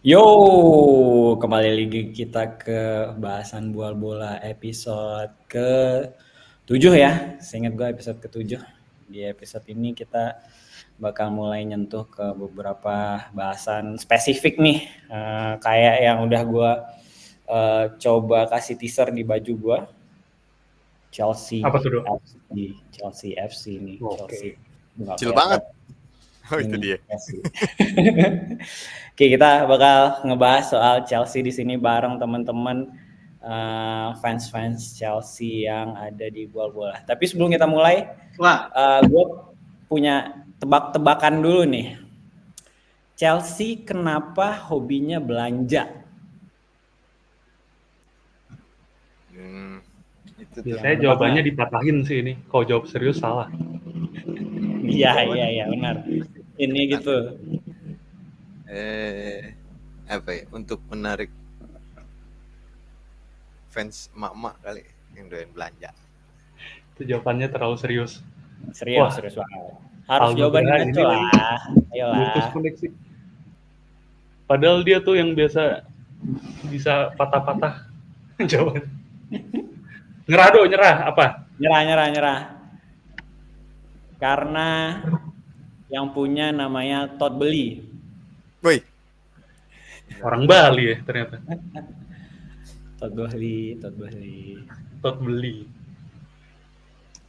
Yo, kembali lagi kita ke bahasan bual bola episode ke-7 ya. Seingat gue episode ke-7. Di episode ini kita bakal mulai nyentuh ke beberapa bahasan spesifik nih. Kayak yang udah gue coba kasih teaser di baju gue. Chelsea Apa tuh, Dok? Chelsea FC nih. Chelsea. Oke. Nggak Kecil kayak banget. Oh itu ini dia. Chelsea. Oke, kita bakal ngebahas soal Chelsea di sini bareng teman-teman fans-fans Chelsea yang ada di Bual Bola. Tapi sebelum kita mulai, gue punya tebak-tebakan dulu nih. Chelsea kenapa hobinya belanja? Saya jawabannya dipatahin sih ini. Kalau jawab serius salah. Iya benar. Ini gitu. Apa ya? Untuk menarik fans emak-emak kali yang doyan belanja. Itu jawabannya terlalu serius. Serius banget. Harus jawaban ngaco lah. Putus koneksi. Padahal dia tuh yang biasa bisa patah-patah jawaban. Nyerah apa? Nyerah. Karena yang punya namanya Todd Beli. Woi. Orang Bali ya ternyata. Todd Beli.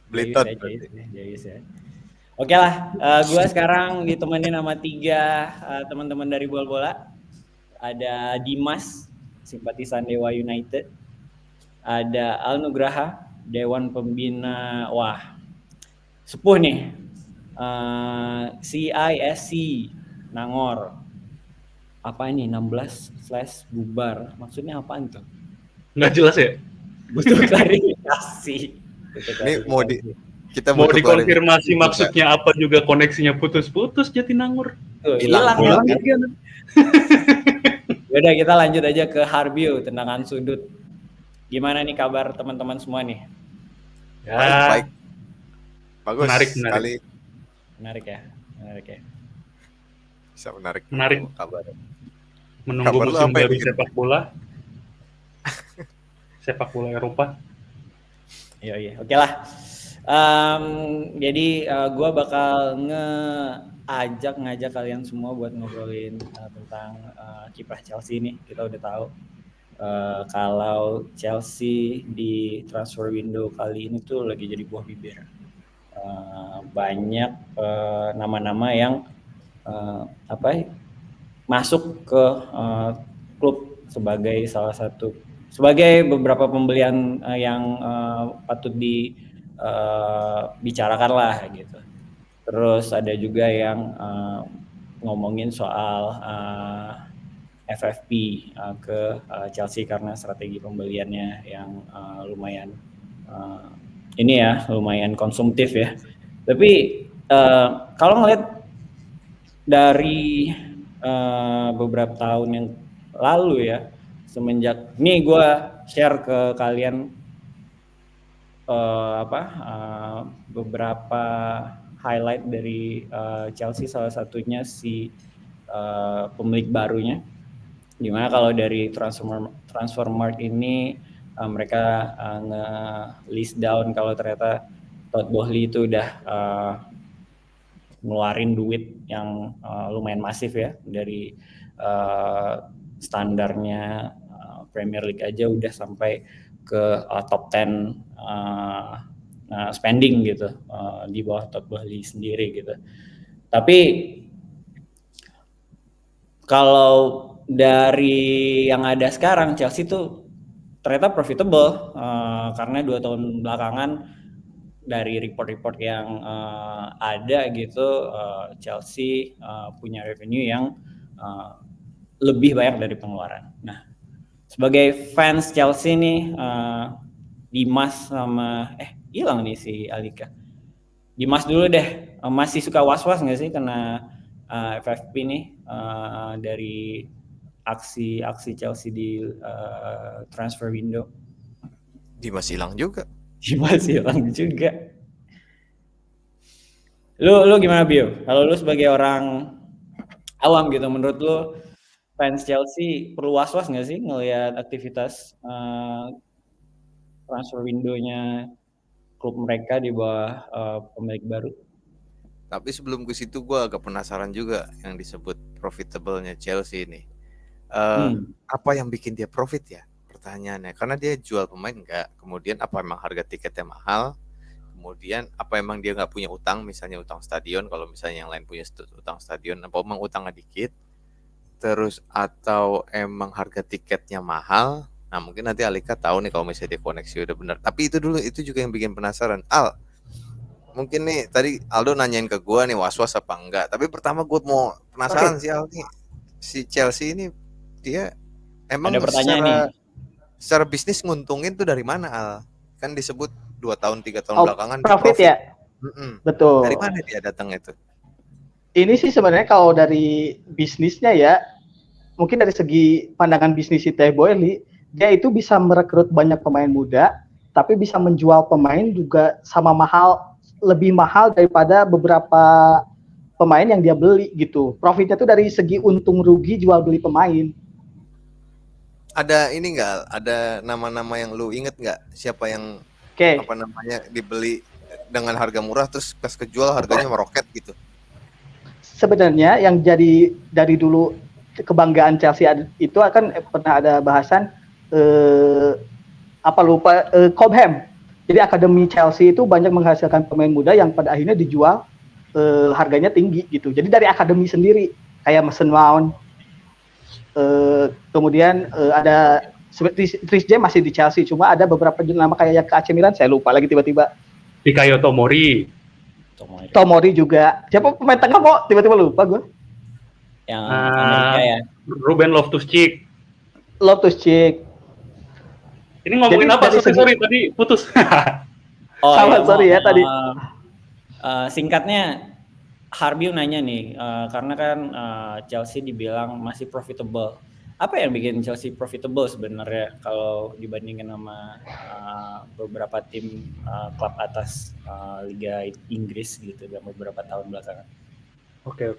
Beli Todd. Jayus ya. Oke lah, gue sekarang ditemenin sama 3 teman-teman dari Bola Bola. Ada Dimas, simpatisan Dewa United. Ada Al Nugraha, Dewan Pembina. Wah, sepuh nih. CISC Nangor. Apa ini 16/bubar? Maksudnya apaan tuh? Nggak jelas ya? Butuh klarifikasi. Ini mau dikonfirmasi maksudnya apa juga, koneksinya putus-putus Jatinangor. Hilang. Yaudah, kita lanjut aja ke Harbio, tendangan sudut. Gimana nih kabar teman-teman semua nih? Ya. Baik. Bagus. Menarik. Menarik ya. Bisa menarik. Kabar. Menunggu musim baru sepak bola. Sepak bola Eropa. Iya. Oke lah. Jadi gue bakal ngajak kalian semua buat ngobrolin tentang kiprah Chelsea nih. Kita udah tahu kalau Chelsea di transfer window kali ini tuh lagi jadi buah bibir. Banyak nama-nama yang masuk ke klub sebagai beberapa pembelian yang patut dibicarakan lah gitu. Terus ada juga yang ngomongin soal FFP ke Chelsea karena strategi pembeliannya yang lumayan konsumtif ya. Tapi kalau ngeliat dari beberapa tahun yang lalu ya, semenjak nih gue share ke kalian beberapa highlight dari Chelsea, salah satunya si pemilik barunya, dimana kalau dari Transfermarkt ini mereka nge-list down kalau ternyata Todd Boehly itu udah ngeluarin duit yang lumayan masif ya, dari standarnya Premier League aja udah sampai ke top 10 spending gitu, di bawah Todd Boehly sendiri gitu. Tapi kalau dari yang ada sekarang, Chelsea tuh ternyata profitable karena 2 tahun belakangan dari report-report yang ada gitu, Chelsea punya revenue yang lebih banyak dari pengeluaran. Nah, sebagai fans Chelsea nih, Dimas sama hilang nih si Alika. Dimas dulu deh, masih suka was-was nggak sih kena FFP nih dari aksi Chelsea di transfer window? Dimas hilang juga. Lu gimana Bio? Kalau lu sebagai orang awam gitu, menurut lu fans Chelsea perlu was-was nggak sih ngelihat aktivitas transfer window-nya klub mereka di bawah pemilik baru? Tapi sebelum ke situ gue agak penasaran juga yang disebut profitable-nya Chelsea ini. Apa yang bikin dia profit ya? Pertanyaannya. Karena dia jual pemain enggak. Kemudian apa emang harga tiketnya mahal? Kemudian apa emang dia nggak punya utang, misalnya utang stadion, kalau misalnya yang lain punya utang stadion, apa emang utangnya dikit? Terus atau emang harga tiketnya mahal? Nah mungkin nanti Alika tahu nih kalau misalnya dia koneksi udah benar. Tapi itu dulu, itu juga yang bikin penasaran. Al, mungkin nih tadi Aldo nanyain ke gue nih was-was apa enggak. Tapi pertama gue mau penasaran sih Al nih, si Chelsea ini dia emang Ada pertanyaan nih. secara bisnis nguntungin tuh dari mana Al? Kan disebut 2 tahun 3 tahun belakangan profit ya. Betul. Dari mana dia datang itu? Ini sih sebenarnya kalau dari bisnisnya ya, mungkin dari segi pandangan bisnis Teh Boeli, dia itu bisa merekrut banyak pemain muda, tapi bisa menjual pemain juga sama mahal, lebih mahal daripada beberapa pemain yang dia beli gitu. Profitnya tuh dari segi untung rugi jual beli pemain. Ada ini enggak? Ada nama-nama yang lu inget enggak? Siapa yang apa namanya dibeli dengan harga murah terus pas kejual harganya meroket gitu? Sebenarnya yang jadi dari dulu kebanggaan Chelsea itu akan pernah ada bahasan Cobham. Jadi akademi Chelsea itu banyak menghasilkan pemain muda yang pada akhirnya dijual harganya tinggi gitu. Jadi dari akademi sendiri kayak Mason Mount, kemudian ada Chris James masih di Chelsea, cuma ada beberapa nama kayak yang ke AC Milan, saya lupa lagi tiba-tiba. Fikayo Tomori juga. Siapa pemain tengah kok tiba-tiba lupa gue. Yang Amerika ya. Ruben Loftus-Cheek. Ini ngomongin apa? Sorry tadi putus. Sorry ya tadi. Singkatnya Harbi nanya nih, karena kan Chelsea dibilang masih profitable. Apa yang bikin Chelsea profitable sebenarnya kalau dibandingkan sama beberapa tim klub atas Liga Inggris gitu dalam beberapa tahun belakangan? Oke.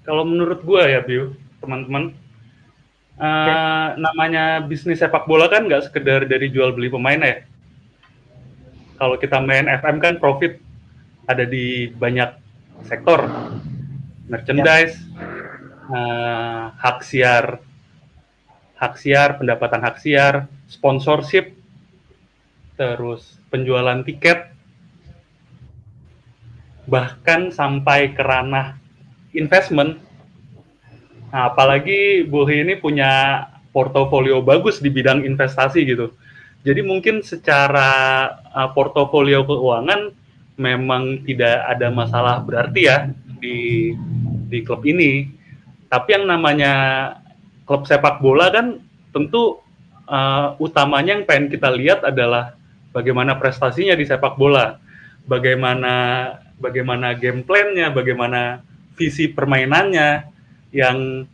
Kalau menurut gue ya, Biu, teman-teman, namanya bisnis sepak bola kan nggak sekedar dari jual beli pemain ya. Kalau kita main FM kan profit ada di banyak sektor, merchandise, hak siar, pendapatan hak siar, sponsorship, terus penjualan tiket, bahkan sampai ke ranah investment. Nah, apalagi Bulhi ini punya portofolio bagus di bidang investasi gitu. Jadi mungkin secara portofolio keuangan memang tidak ada masalah berarti ya di klub ini. Tapi yang namanya klub sepak bola kan tentu utamanya yang pengen kita lihat adalah bagaimana prestasinya di sepak bola, bagaimana game plan-nya, bagaimana visi permainannya yang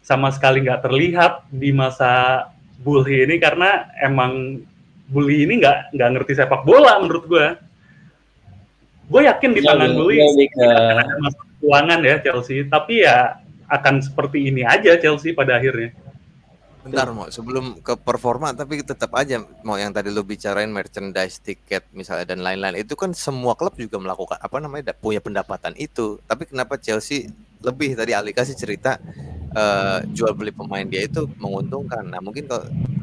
sama sekali nggak terlihat di masa Bulhi ini, karena emang Bulhi ini nggak ngerti sepak bola menurut gue. Gue yakin di tangan Bulhi akan ada masalah keuangan ya Chelsea, tapi ya akan seperti ini aja Chelsea pada akhirnya. Bentar mau sebelum ke performa, tapi tetap aja mau yang tadi lo bicarain merchandise, tiket misalnya dan lain-lain, itu kan semua klub juga melakukan punya pendapatan itu. Tapi kenapa Chelsea lebih, tadi Ali kasih cerita jual beli pemain dia itu menguntungkan. Nah mungkin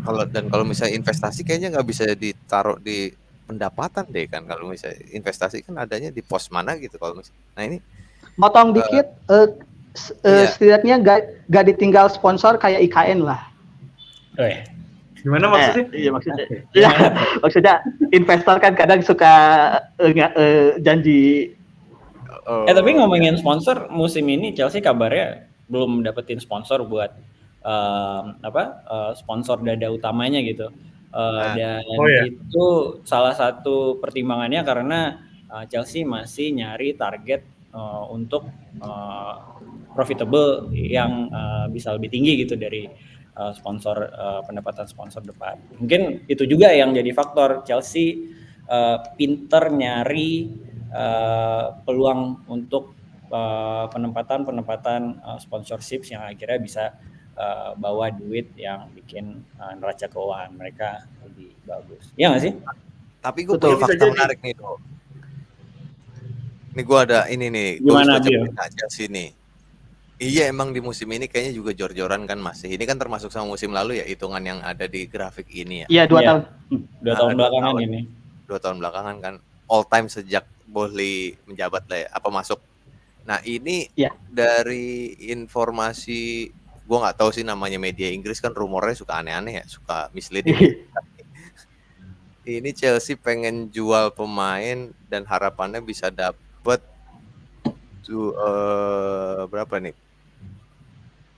kalau misalnya investasi kayaknya nggak bisa ditaruh di pendapatan deh kan, kalau misalnya investasi kan adanya di pos mana gitu kalau misalnya. Nah ini motong dikit, setidaknya gak ditinggal sponsor kayak IKN lah. Gimana maksudnya? Iya maksudnya. Ya, maksudnya investor kan kadang suka janji. Tapi ngomongin sponsor, musim ini Chelsea kabarnya belum dapetin sponsor buat sponsor dada utamanya gitu. Dan itu salah satu pertimbangannya karena Chelsea masih nyari target untuk profitable yang bisa lebih tinggi gitu dari sponsor, pendapatan sponsor depan. Mungkin itu juga yang jadi faktor Chelsea pinter nyari peluang untuk penempatan sponsorship yang akhirnya bisa bawa duit yang bikin neraca keuangan mereka lebih bagus. Iya nggak sih? Tapi gue Betul. punya fakta menarik nih, Do. Ini gue ada ini nih, gue Gimana, baca Bill? berita Chelsea nih. Iya, emang di musim ini kayaknya juga jor-joran kan masih. Ini kan termasuk sama musim lalu ya, hitungan yang ada di grafik ini ya. Iya, 2 tahun. 2 tahun belakangan ini. 2 tahun belakangan kan, all time sejak Boehly menjabat lah ya, apa masuk. Nah ini dari informasi, gue nggak tahu sih namanya media Inggris kan rumornya suka aneh-aneh ya, suka misleading. Ini Chelsea pengen jual pemain dan harapannya bisa dapat berapa nih?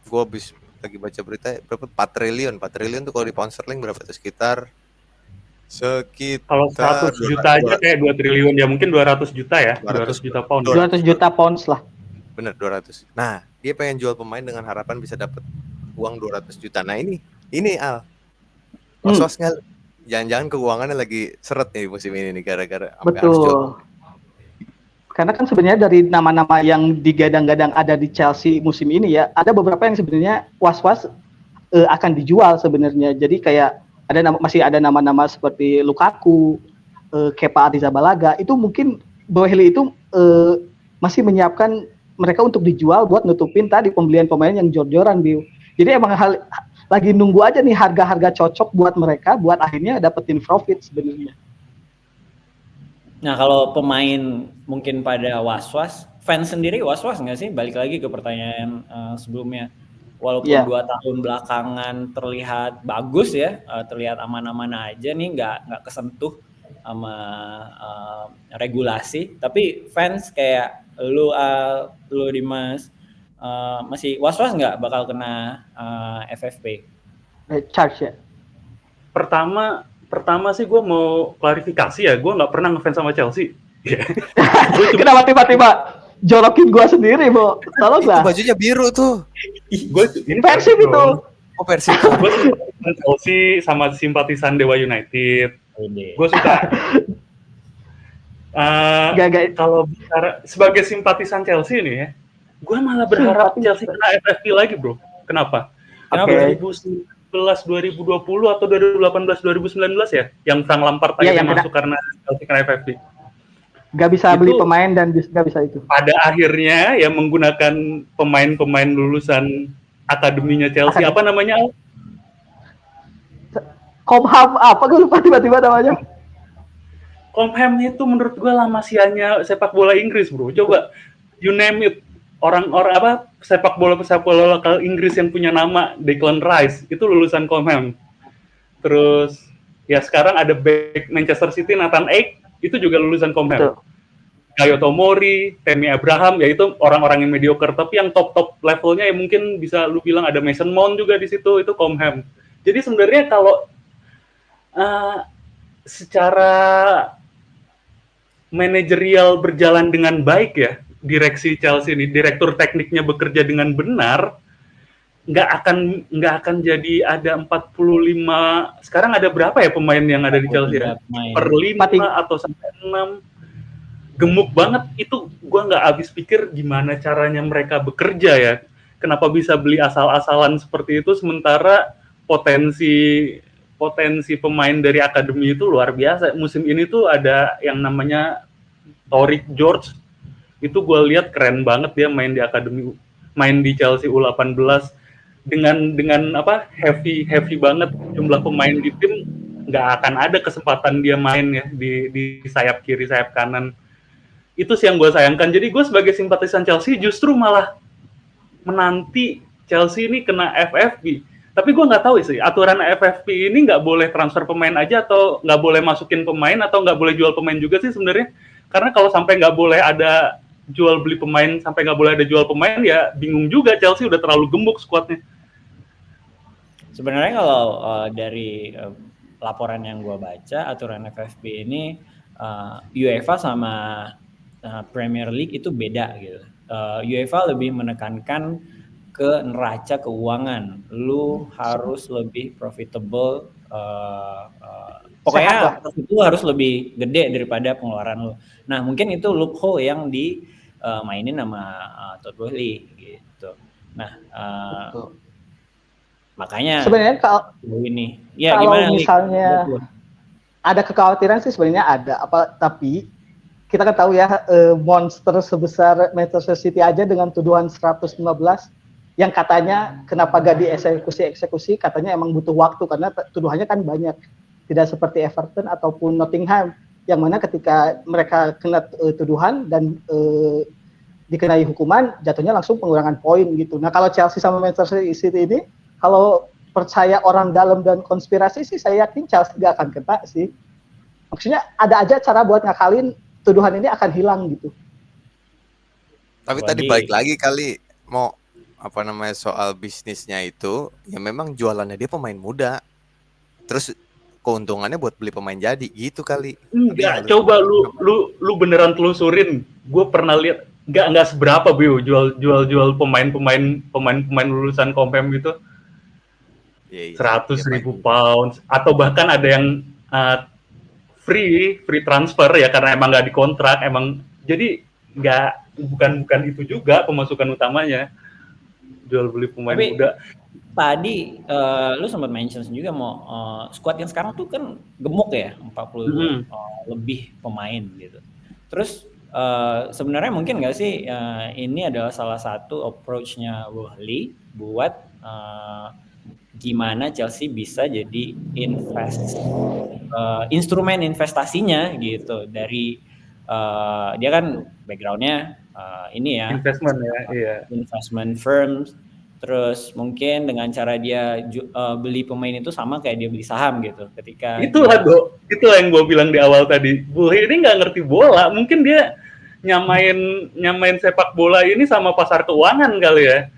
Gue habis lagi baca berita berapa 4 triliun. 4 triliun tuh kalau di pound sterling berapa tuh? Sekitar kalau 100 juta aja kayak 2 triliun ya, mungkin 200 juta ya, 200 juta pound. 200 juta pounds lah. Bener, 200. Nah, dia pengen jual pemain dengan harapan bisa dapat uang 200 juta. Nah, ini Al. Was-was nggak? Jangan-jangan keuangannya lagi seret nih musim ini nih gara-gara harus jual. Karena kan sebenarnya dari nama-nama yang digadang-gadang ada di Chelsea musim ini ya, ada beberapa yang sebenarnya was-was akan dijual sebenarnya. Jadi kayak masih ada nama-nama seperti Lukaku, Kepa Arrizabalaga, itu mungkin Boehly itu masih menyiapkan mereka untuk dijual buat nutupin tadi pembelian pemain yang jor-joran, Bill. Jadi emang lagi nunggu aja nih harga-harga cocok buat mereka, buat akhirnya dapetin profit sebenarnya. Nah kalau pemain mungkin pada was-was, fans sendiri was-was nggak sih? Balik lagi ke pertanyaan sebelumnya. Walaupun 2 tahun belakangan terlihat bagus ya, terlihat aman-aman aja nih, nggak kesentuh sama regulasi, tapi fans kayak lu Dimas masih was-was nggak bakal kena FFP? Charge ya. Pertama sih gue mau klarifikasi ya, gue nggak pernah ngefans sama Chelsea. Kenapa tiba-tiba jorokin gue sendiri, Bo? Tolonglah. Itu bajunya biru tuh. Ini Persib itu. Oh, Persib. Gue simpatisan Chelsea sama simpatisan Dewa United. Gue suka. Kalau bicara sebagai simpatisan Chelsea nih ya, gue malah berharap Chelsea kena FFP lagi, bro. Kenapa? 2019, 2020 atau 2018, 2019 ya, yang Frank Lampard akhirnya masuk karena Chelsea kena FFP. Gak bisa beli pemain dan gak bisa itu. Pada akhirnya ya menggunakan pemain-pemain lulusan akademinya Chelsea, apa namanya? Cobham apa? Gue lupa tiba-tiba namanya. Cobham itu menurut gue lah masiannya sepak bola Inggris, bro. Coba you name it, orang-orang sepak bola lokal Inggris yang punya nama Declan Rice itu lulusan Cobham. Terus ya sekarang ada back Manchester City Nathan Ake itu juga lulusan Cobham. Kayo Tomori, Tammy Abraham, ya itu orang-orang yang mediocre, tapi yang top levelnya ya mungkin bisa lu bilang ada Mason Mount juga di situ, itu Cobham. Jadi sebenarnya kalau secara manajerial berjalan dengan baik ya, direksi Chelsea ini, direktur tekniknya bekerja dengan benar, nggak akan jadi ada 45. Sekarang ada berapa ya pemain yang ada di Chelsea ya? Per 5 atau sampai 6. Gemuk banget itu, gue nggak habis pikir gimana caranya mereka bekerja ya. Kenapa bisa beli asal-asalan seperti itu, sementara potensi pemain dari akademi itu luar biasa. Musim ini tuh ada yang namanya Torik George, itu gue lihat keren banget dia main di akademi, main di Chelsea U18 dengan heavy banget jumlah pemain di tim, nggak akan ada kesempatan dia main ya di sayap kiri, sayap kanan. Itu sih yang gue sayangkan. Jadi gue sebagai simpatisan Chelsea justru malah menanti Chelsea ini kena FFP. Tapi gue nggak tahu sih, aturan FFP ini nggak boleh transfer pemain aja atau nggak boleh masukin pemain atau nggak boleh jual pemain juga sih sebenarnya. Karena kalau sampai nggak boleh ada jual beli pemain, sampai nggak boleh ada jual pemain, ya bingung juga, Chelsea udah terlalu gemuk skuadnya. Sebenarnya kalau dari laporan yang gue baca, aturan FFP ini UEFA sama Premier League itu beda gitu. UEFA lebih menekankan ke neraca keuangan. Lu harus lebih profitable, pokoknya itu harus lebih gede daripada pengeluaran lu. Nah, mungkin itu loophole yang mainin sama Todd Boehly gitu. Nah, makanya sebenarnya kalau ini ya kalau gimana misalnya ada kekhawatiran sih sebenarnya ada, tapi kita kan tahu ya monster sebesar Manchester City aja dengan tuduhan 115 yang katanya kenapa gak dieksekusi, katanya emang butuh waktu karena tuduhannya kan banyak, tidak seperti Everton ataupun Nottingham yang mana ketika mereka kena tuduhan dan dikenai hukuman jatuhnya langsung pengurangan poin gitu. Nah kalau Chelsea sama Manchester City ini kalau percaya orang dalam dan konspirasi sih saya yakin Chelsea gak akan kena sih. Maksudnya ada aja cara buat ngakalin tuduhan ini akan hilang gitu. Tapi tadi balik lagi kali mau soal bisnisnya itu, ya memang jualannya dia pemain muda. Terus keuntungannya buat beli pemain jadi gitu kali. Enggak, coba lu beneran telusurin. Gue pernah lihat enggak seberapa Bio jual pemain lulusan Kompem gitu. 100.000 pounds atau bahkan ada yang free transfer ya karena emang nggak dikontrak, emang jadi bukan itu juga pemasukan utamanya, jual beli pemain muda. Tadi lu sempat mention juga mau squad yang sekarang tuh kan gemuk ya, 40 lebih pemain gitu. Terus sebenarnya mungkin nggak sih ini adalah salah satu approach-nya Boehly buat gimana Chelsea bisa jadi instrumen investasinya gitu dari dia kan background-nya ini ya investment ya, iya. Investment firms. Terus mungkin dengan cara dia beli pemain itu sama kayak dia beli saham gitu. Ketika itulah yang gue bilang di awal tadi. Boehly ini nggak ngerti bola, mungkin dia nyamain sepak bola ini sama pasar keuangan kali ya.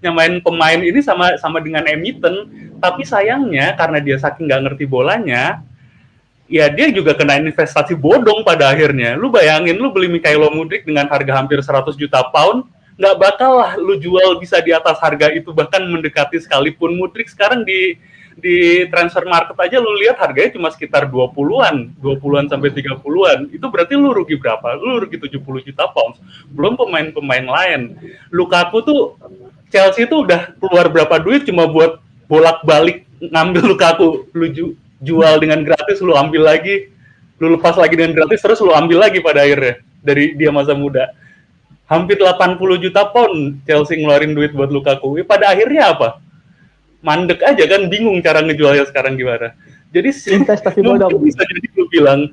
Nyamain pemain ini sama dengan emiten, tapi sayangnya karena dia saking nggak ngerti bolanya, ya dia juga kena investasi bodong pada akhirnya. Lu bayangin lu beli Mykhailo Mudryk dengan harga hampir 100 juta pound, nggak bakal lah lu jual bisa di atas harga itu, bahkan mendekati, sekalipun Mudryk sekarang di transfer market aja lu lihat harganya cuma sekitar 20-an sampai 30-an. Itu berarti lu rugi berapa? Lu rugi 70 juta pounds. Belum pemain-pemain lain. Lukaku tuh Chelsea tuh udah keluar berapa duit cuma buat bolak-balik ngambil Lukaku. Lu jual dengan gratis, lu ambil lagi, lu lepas lagi dengan gratis, terus lu ambil lagi pada akhirnya dari dia masa muda. Hampir 80 juta pound Chelsea ngeluarin duit buat Lukaku. Pada akhirnya apa? Mandek aja kan, bingung cara ngejualnya sekarang gimana. Jadi mungkin bisa jadi gue bilang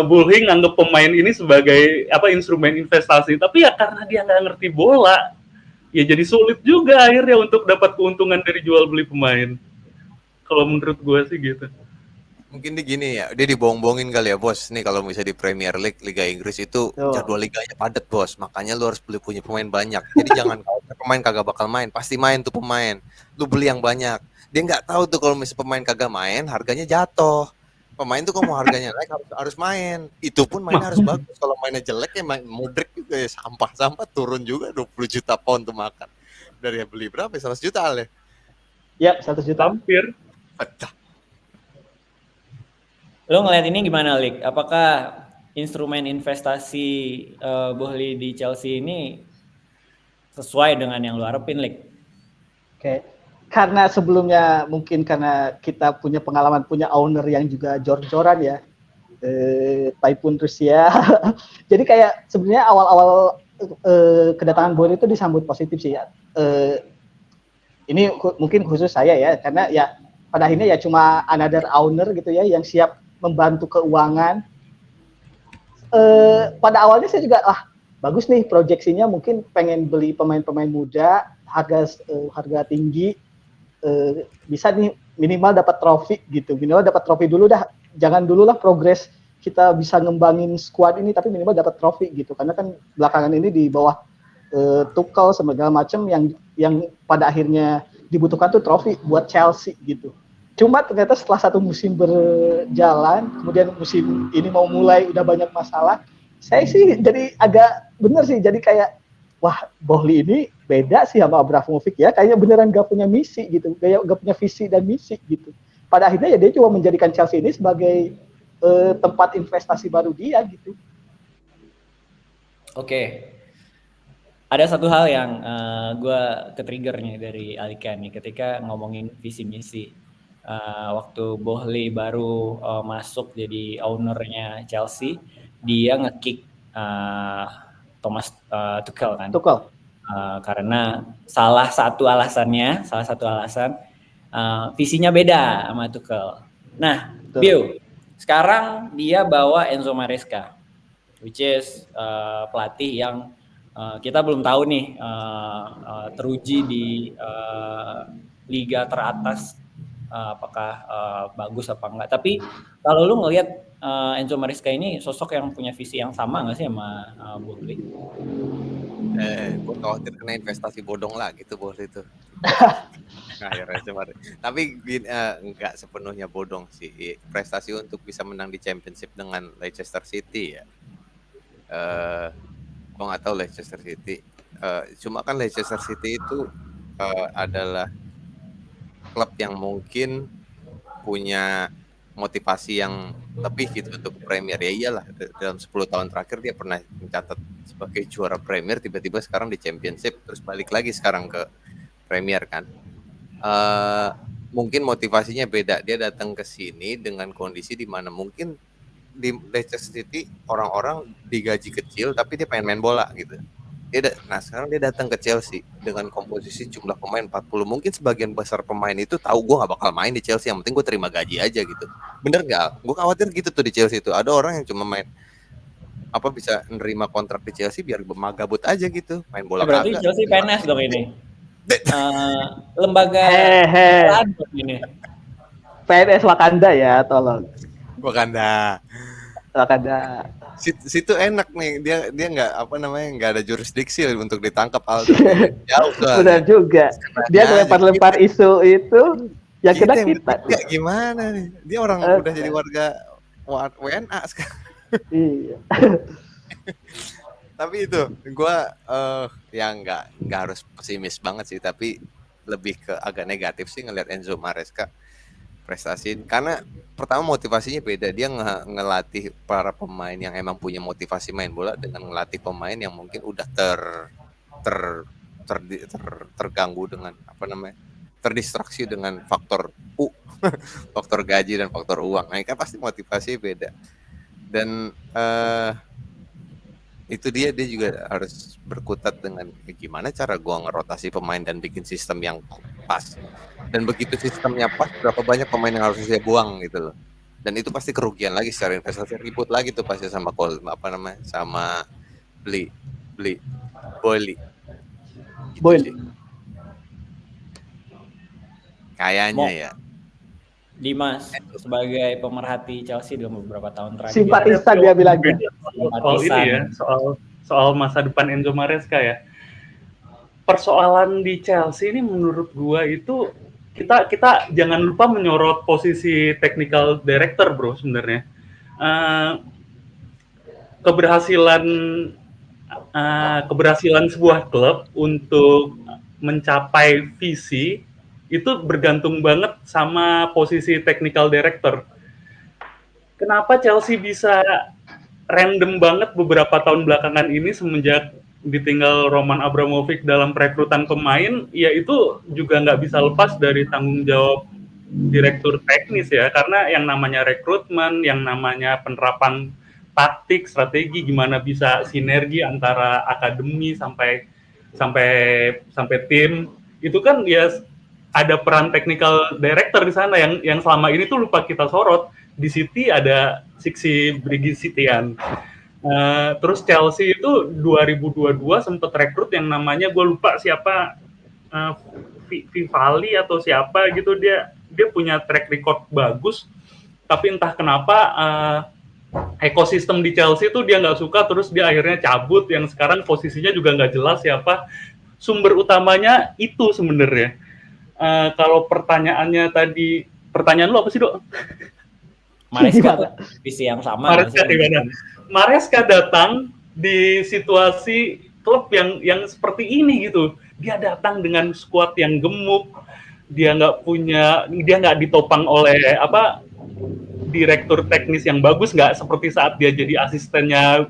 Boehly nganggep pemain ini sebagai instrumen investasi, tapi ya karena dia nggak ngerti bola, ya jadi sulit juga akhirnya untuk dapat keuntungan dari jual beli pemain. Kalau menurut gue sih gitu. Mungkin dia gini ya, dia dibohong-bohongin kali ya bos. Nih kalau misalnya di Premier League, Liga Inggris itu jadwal liganya padat punya lu harus punya pemain banyak. Jadi jangan kalau pemain kagak bakal main, pasti main tuh pemain. Lu beli yang banyak. Dia nggak tahu tuh kalau misalnya pemain kagak main, harganya jatuh. Pemain tuh kalau mau harganya naik harus main. Itu pun mainnya harus bagus. Kalau mainnya jelek ya Mudryk juga ya sampah turun juga 20 juta pound tuh makan. Dari yang beli berapa? 100 juta ya? Ya, 100 juta. Hampir. Pecah. Lo ngeliat ini gimana, Lik? Apakah instrumen investasi Boehly di Chelsea ini sesuai dengan yang lo harapin, Lik? Oke. Karena sebelumnya mungkin karena kita punya pengalaman, punya owner yang juga jor-joran ya, Typhoon Rusia. Jadi kayak sebenarnya awal-awal kedatangan Boehly itu disambut positif sih ya. Ini mungkin khusus saya ya, karena ya pada akhirnya ya cuma another owner gitu ya yang siap membantu keuangan. Pada awalnya saya juga bagus nih proyeksinya, mungkin pengen beli pemain-pemain muda harga tinggi, bisa nih minimal dapat trofi gitu, minimal dapat trofi dulu dah, jangan dulu lah progres kita bisa ngembangin squad ini, tapi minimal dapat trofi gitu, karena kan belakangan ini di bawah Tuchel segala macam yang pada akhirnya dibutuhkan tuh trofi buat Chelsea gitu. Cuma ternyata setelah satu musim berjalan, kemudian musim ini mau mulai udah banyak masalah, saya sih jadi agak bener sih, jadi kayak wah Boehly ini beda sih sama Abramovich ya, kayaknya beneran gak punya misi gitu, kayak gak punya visi dan misi gitu. Pada akhirnya ya dia cuma menjadikan Chelsea ini sebagai tempat investasi baru dia gitu. Oke. Ada satu hal yang gue ke-trigger nih dari Alika nih ketika ngomongin visi misi. Waktu Boehly baru masuk jadi ownernya Chelsea, dia nge-kick Thomas Tuchel kan. Karena salah satu alasan visinya beda sama Tuchel. Nah, Bill, sekarang dia bawa Enzo Maresca, which is pelatih yang kita belum tahu nih teruji di liga teratas apakah bagus apa enggak. Tapi kalau lu ngelihat Enzo Maresca ini sosok yang punya visi yang sama nggak sih sama Boehly? Gue khawatir kena investasi bodong lah gitu Boehly itu. Tapi nggak sepenuhnya bodong sih. Prestasi untuk bisa menang di Championship dengan Leicester City ya. Gue nggak tahu Leicester City. Cuma kan Leicester City itu adalah klub yang mungkin punya motivasi yang lebih gitu untuk Premier. Ya iyalah, dalam 10 tahun terakhir dia pernah mencatat sebagai juara Premier, tiba-tiba sekarang di Championship, terus balik lagi sekarang ke Premier kan. Mungkin motivasinya beda. Dia datang ke sini dengan kondisi di mana mungkin di Leicester City orang-orang digaji kecil tapi dia pengen main bola gitu. Nah sekarang dia datang ke Chelsea dengan komposisi jumlah pemain 40. Mungkin sebagian besar pemain itu tahu gue gak bakal main di Chelsea, yang penting gue terima gaji aja gitu. Bener gak? Gue khawatir gitu tuh di Chelsea itu. Ada orang yang cuma main bisa nerima kontrak di Chelsea biar magabut aja gitu, main bola. Berarti Chelsea PNS dong ini. Lembaga ini. PNS Wakanda ya, tolong. Wakanda. Situ enak nih, dia nggak ada jurisdiksi untuk ditangkap jauh kan. Benar juga. Dia lempar-lempar isu itu yang kena kita. Ya gimana nih? Dia orang udah jadi warga WNA sekarang. Iya. Tapi itu gue yang nggak harus pesimis banget sih, tapi lebih ke agak negatif sih ngelihat Enzo Maresca prestasi, karena pertama motivasinya beda. Dia ngelatih para pemain yang emang punya motivasi main bola dengan ngelatih pemain yang mungkin udah terganggu dengan terdistraksi dengan faktor faktor gaji dan faktor uang. Nah kan pasti motivasi beda. Dan itu dia juga harus berkutat dengan gimana cara gua ngerotasi pemain dan bikin sistem yang pas. Dan begitu sistemnya pas, berapa banyak pemain yang harus saya buang gitu loh. Dan itu pasti kerugian lagi secara investasi, ribut lagi tuh pasti sama sama Boehly. Kayaknya ya. Dimas sebagai pemerhati Chelsea dalam beberapa tahun terakhir. Simpatisan dia bilang. Soal ini ya, soal masa depan Enzo Maresca ya. Persoalan di Chelsea ini menurut gua itu kita jangan lupa menyorot posisi technical director bro sebenarnya. Keberhasilan sebuah klub untuk mencapai visi itu bergantung banget sama posisi technical director. Kenapa Chelsea bisa random banget beberapa tahun belakangan ini semenjak ditinggal Roman Abramovich dalam perekrutan pemain, ya itu juga nggak bisa lepas dari tanggung jawab direktur teknis ya, karena yang namanya rekrutmen, yang namanya penerapan taktik, strategi, gimana bisa sinergi antara akademi sampai tim, itu kan ya ada peran technical director di sana yang selama ini tuh lupa kita sorot. Di City ada Siksi Brigitsitian. Terus Chelsea itu 2022 sempat rekrut yang namanya gue lupa siapa, Vivalli atau siapa gitu. Dia punya track record bagus, tapi entah kenapa ekosistem di Chelsea itu dia nggak suka, terus dia akhirnya cabut. Yang sekarang posisinya juga nggak jelas siapa sumber utamanya itu sebenarnya. Kalau pertanyaannya tadi, pertanyaan lu apa sih Dok? Maresca visi yang sama. Maresca datang di situasi klub yang seperti ini gitu. Dia datang dengan skuad yang gemuk. Dia nggak ditopang oleh direktur teknis yang bagus, nggak seperti saat dia jadi asistennya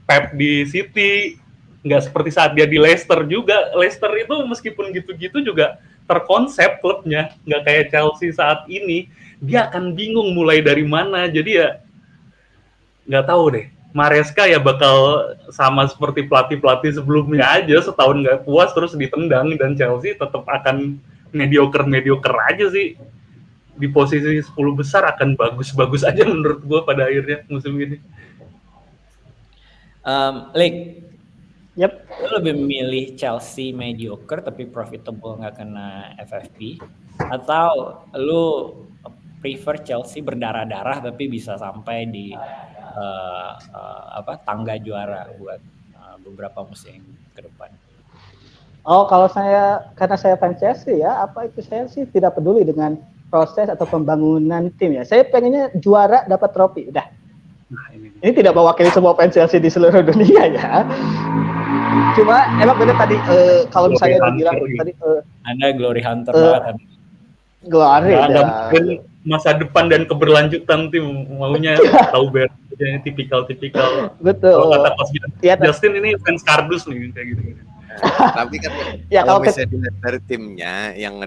Pep di City, nggak seperti saat dia di Leicester juga. Leicester itu meskipun gitu-gitu juga terkonsep klubnya, nggak kayak Chelsea saat ini. Dia akan bingung mulai dari mana. Jadi ya nggak tahu deh. Maresca ya bakal sama seperti pelatih-pelatih sebelumnya aja, setahun nggak puas terus ditendang, dan Chelsea tetap akan mediocre aja sih. Di posisi 10 besar akan bagus-bagus aja menurut gue pada akhirnya musim ini. Lik, Yep. lu lebih memilih Chelsea mediocre tapi profitable nggak kena FFP, atau lu prefer Chelsea berdarah-darah tapi bisa sampai di tangga juara buat beberapa musim ke depan? Oh, kalau karena saya fans Chelsea ya, saya sih tidak peduli dengan proses atau pembangunan tim ya. Saya pengennya juara, dapat trofi, udah. Nah, ini tidak mewakili semua fans Chelsea di seluruh dunia ya. Cuma emang benar tadi kalau misalnya dibilang tadi Anda glory hunter banget. Glory ada masa depan dan keberlanjutan tim, maunya tahu beres, tipikal. Betul. Kata Coach Justin ini fans kardus nih kayak gitu. Tapi kan ya, kalau misalnya dilihat dari timnya yang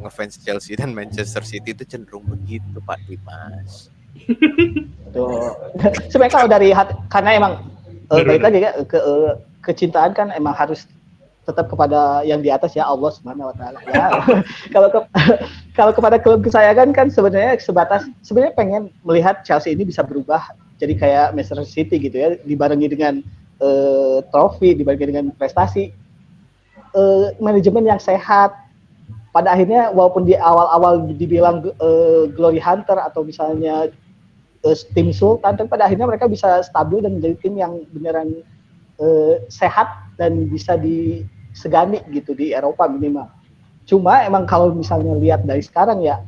ngefans Chelsea dan Manchester City itu cenderung begitu Pak Dimas. Tuh. Sebenarnya kalau dari hati, karena emang balik lagi ya kecintaan kan emang harus tetap kepada yang di atas ya, Allah Subhanahu wa taala ya. Kalau kepada klub kesayangan kan sebenarnya sebenarnya pengen melihat Chelsea ini bisa berubah jadi kayak Manchester City gitu ya, dibarengi dengan trofi, dibarengi dengan prestasi, manajemen yang sehat. Pada akhirnya walaupun di awal-awal dibilang glory hunter atau misalnya tim sultan, tapi pada akhirnya mereka bisa stabil dan menjadi tim yang beneran sehat dan bisa disegani gitu di Eropa minimal. Cuma emang kalau misalnya lihat dari sekarang ya,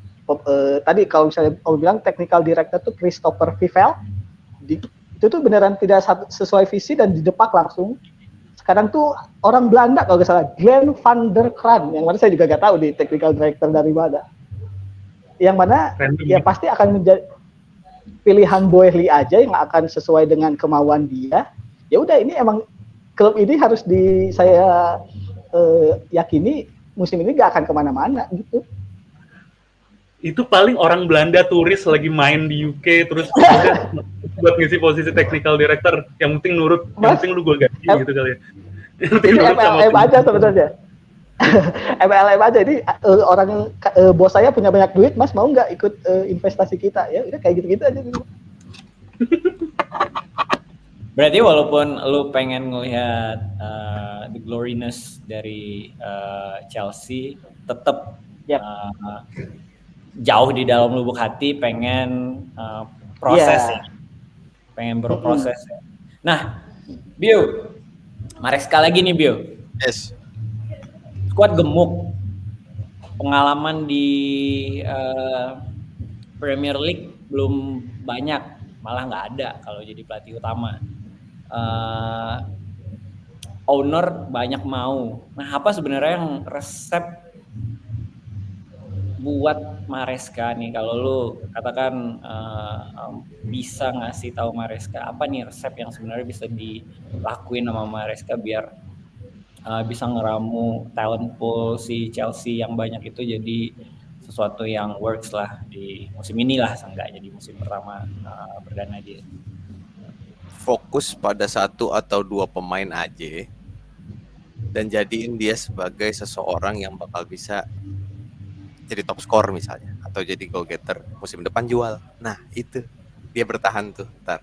tadi kalau misalnya Om bilang technical director tuh Christopher Vivel, itu tuh beneran tidak sesuai visi dan didepak langsung. Sekarang tuh orang Belanda kalau nggak salah, Glenn van der Kraan, yang mana saya juga nggak tahu di technical director dari mana. Yang mana ya pasti akan menjadi pilihan Boehly aja yang akan sesuai dengan kemauan dia. Ya udah, ini emang klub ini harus saya yakini musim ini gak akan kemana-mana gitu. Itu paling orang Belanda turis lagi main di UK terus buat ngisi posisi technical director, yang penting nurut, yang penting lu gue gaji gitu kali ya. Ini MLM aja sebenarnya. MLM aja, ini orang bos saya punya banyak duit, Mas mau nggak ikut investasi kita? Ya udah kayak gitu-gitu aja gitu. Berarti walaupun lu pengen ngelihat the gloriness dari Chelsea, tetap jauh di dalam lubuk hati pengen proses ya. Pengen berproses ya. Nah, Bio, Maresca lagi nih Bio. Yes. Skuad gemuk, pengalaman di Premier League belum banyak, malah nggak ada kalau jadi pelatih utama. Owner banyak mau. Nah, apa sebenarnya yang resep buat Maresca nih? Kalau lu katakan bisa ngasih tahu Maresca, apa nih resep yang sebenarnya bisa dilakuin sama Maresca biar bisa ngeramu talent pool si Chelsea yang banyak itu jadi sesuatu yang works lah di musim ini lah, seenggaknya di musim pertama perdana dia. Fokus pada 1 atau 2 pemain aja dan jadiin dia sebagai seseorang yang bakal bisa jadi top skor misalnya atau jadi goal getter musim depan jual. Nah itu dia bertahan tuh ntar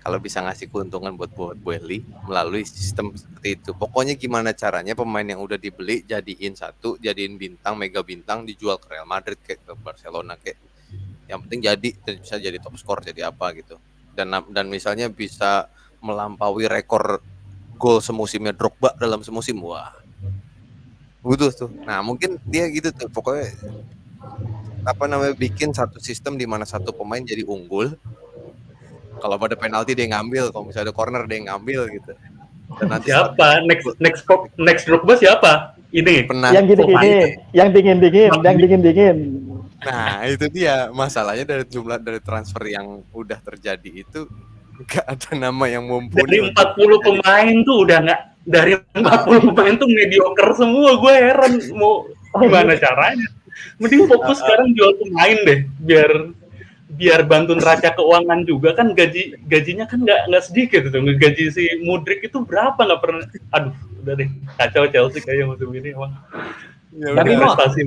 kalau bisa ngasih keuntungan buat Boehly melalui sistem seperti itu. Pokoknya gimana caranya pemain yang udah dibeli jadiin bintang, mega bintang, dijual ke Real Madrid kayak ke Barcelona kayak, yang penting jadi dan bisa jadi top skor, jadi apa gitu. Dan misalnya bisa melampaui rekor gol semusimnya Drogba dalam semusim. Wah, butuh tuh. Nah mungkin dia gitu tuh, pokoknya bikin satu sistem di mana satu pemain jadi unggul. Kalau pada penalti dia ngambil, kalau misalnya ada corner dia ngambil gitu. Dan nanti siapa next Drogba siapa? Ini yang gini-gini, yang dingin. Nah itu dia masalahnya, dari transfer yang udah terjadi itu Nggak ada nama yang Dari mumpuni. 40 pemain tuh udah nggak, dari 40 pemain tuh mediocre semua. Gue heran mau gimana caranya. Mending fokus sekarang jual pemain deh, biar bantu neraca keuangan juga kan, gajinya kan nggak sedikit itu. Gaji si Mudryk itu berapa, nggak pernah. Aduh, udah deh, kacau Chelsea kayaknya musim ini emang. Tapi Mo, Prestasi.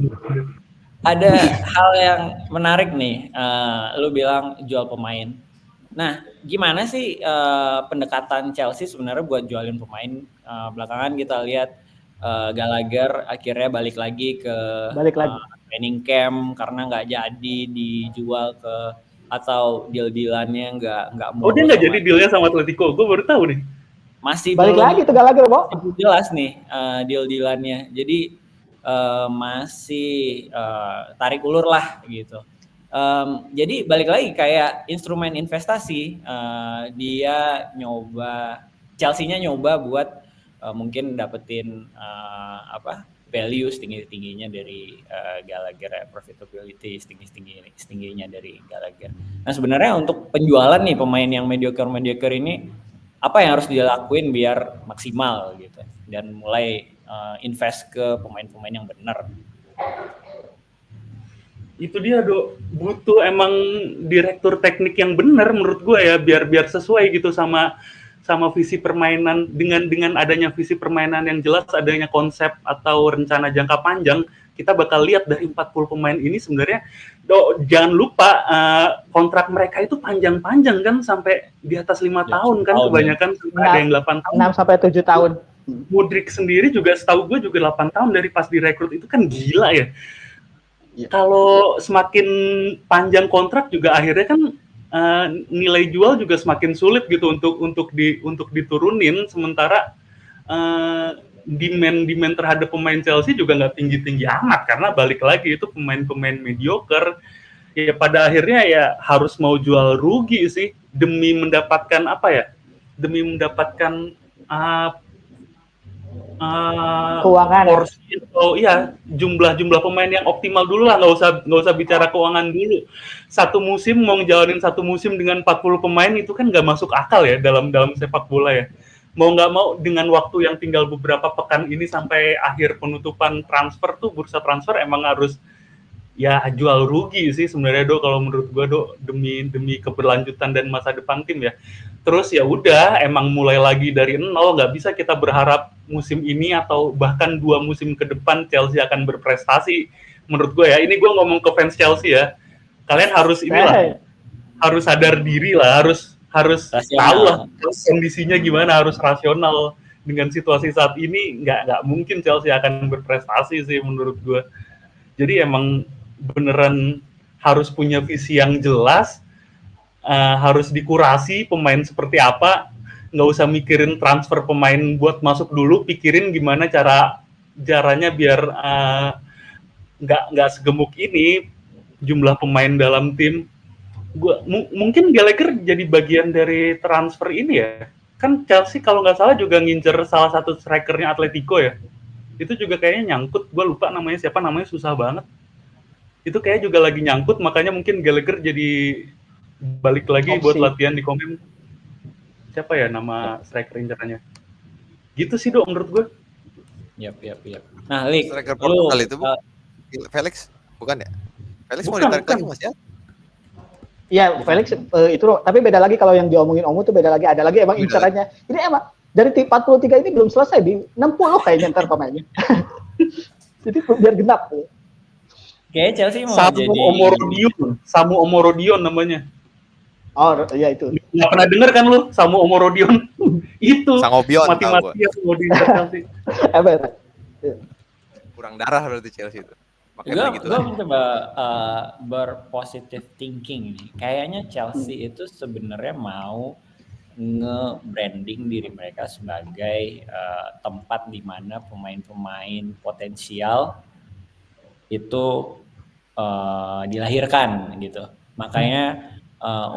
ada hal yang menarik nih. Lu bilang jual pemain. Nah, gimana sih pendekatan Chelsea sebenarnya buat jualin pemain? Belakangan kita lihat Gallagher akhirnya balik lagi ke training camp karena nggak jadi dijual ke, atau deal-dealannya nggak mulus. Oh, dia nggak jadi dealnya sama Atletico? Gue baru tahu nih. Masih balik belum lagi tuh Gallagher, Bo. jelas nih deal-dealannya. Jadi masih tarik ulur lah gitu. Jadi balik lagi kayak instrumen investasi, dia nyoba, Chelsea-nya nyoba buat mungkin dapetin value setinggi-tingginya dari Gallagher, profitability setinggi-tingginya dari Gallagher. Nah sebenarnya untuk penjualan nih pemain yang mediocre ini, apa yang harus dilakuin biar maksimal gitu dan mulai invest ke pemain-pemain yang benar? Itu dia, butuh emang direktur teknik yang benar menurut gue ya, biar sesuai gitu sama visi permainan. Dengan adanya visi permainan yang jelas, adanya konsep atau rencana jangka panjang, kita bakal lihat dari 40 pemain ini sebenarnya, jangan lupa kontrak mereka itu panjang-panjang kan, sampai di atas 5 tahun kan, kebanyakan ada yang 8 tahun. 6-7 tahun. Mudryk sendiri juga setahu gue juga 8 tahun dari pas direkrut, itu kan gila ya. Kalau semakin panjang kontrak juga akhirnya kan nilai jual juga semakin sulit gitu untuk diturunin, sementara demand terhadap pemain Chelsea juga nggak tinggi amat, karena balik lagi itu pemain mediocre. Ya pada akhirnya ya harus mau jual rugi sih demi mendapatkan keuangan. Porsi, jumlah pemain yang optimal dulu lah, nggak usah bicara keuangan dulu. Satu musim mau ngejalanin satu musim dengan 40 pemain itu kan nggak masuk akal ya dalam sepak bola ya. Mau nggak mau dengan waktu yang tinggal beberapa pekan ini sampai akhir penutupan transfer tuh, bursa transfer emang harus ya jual rugi sih sebenarnya kalau menurut gue demi keberlanjutan dan masa depan tim ya. Terus ya udah, emang mulai lagi dari nol, nggak bisa kita berharap musim ini atau bahkan 2 musim ke depan Chelsea akan berprestasi. Menurut gue ya, ini gue ngomong ke fans Chelsea ya, kalian harus harus sadar diri lah, harus tahu lah kondisinya gimana, harus rasional. Dengan situasi saat ini nggak mungkin Chelsea akan berprestasi sih menurut gue. Jadi emang beneran harus punya visi yang jelas, harus dikurasi pemain seperti apa, nggak usah mikirin transfer pemain buat masuk dulu, pikirin gimana caranya biar nggak segemuk ini jumlah pemain dalam tim. Mungkin Gallagher jadi bagian dari transfer ini ya, kan Chelsea kalau nggak salah juga ngincer salah satu strikernya Atletico ya, itu juga kayaknya nyangkut, gue lupa namanya siapa, namanya susah banget, itu kayak juga lagi nyangkut, makanya mungkin Gallagher jadi balik lagi buat latihan di Komen. Siapa ya nama striker incerannya? Gitu sih menurut gue. Yap. Nah, Lik, striker Portugal itu Felix, bukan ya? Felix mau ditarik lagi Mas ya? Iya, Felix itu, tapi beda lagi kalau yang diomongin Omu tuh beda lagi, ada lagi emang incerannya. Ini emang dari tim 43 ini belum selesai, di 60 kayaknya ntar pemainnya. Jadi biar genap. Kayaknya Chelsea mau Samu Omorodion namanya. Oh iya itu. Nggak pernah denger kan lu Samu Omorodion? Itu Sangobion, mati-matian mau di Chelsea. Kurang darah berarti Chelsea itu. Gue mencoba berpositive thinking nih. Kayaknya Chelsea itu sebenarnya mau nge-branding diri mereka sebagai tempat di mana pemain-pemain potensial itu dilahirkan gitu. Makanya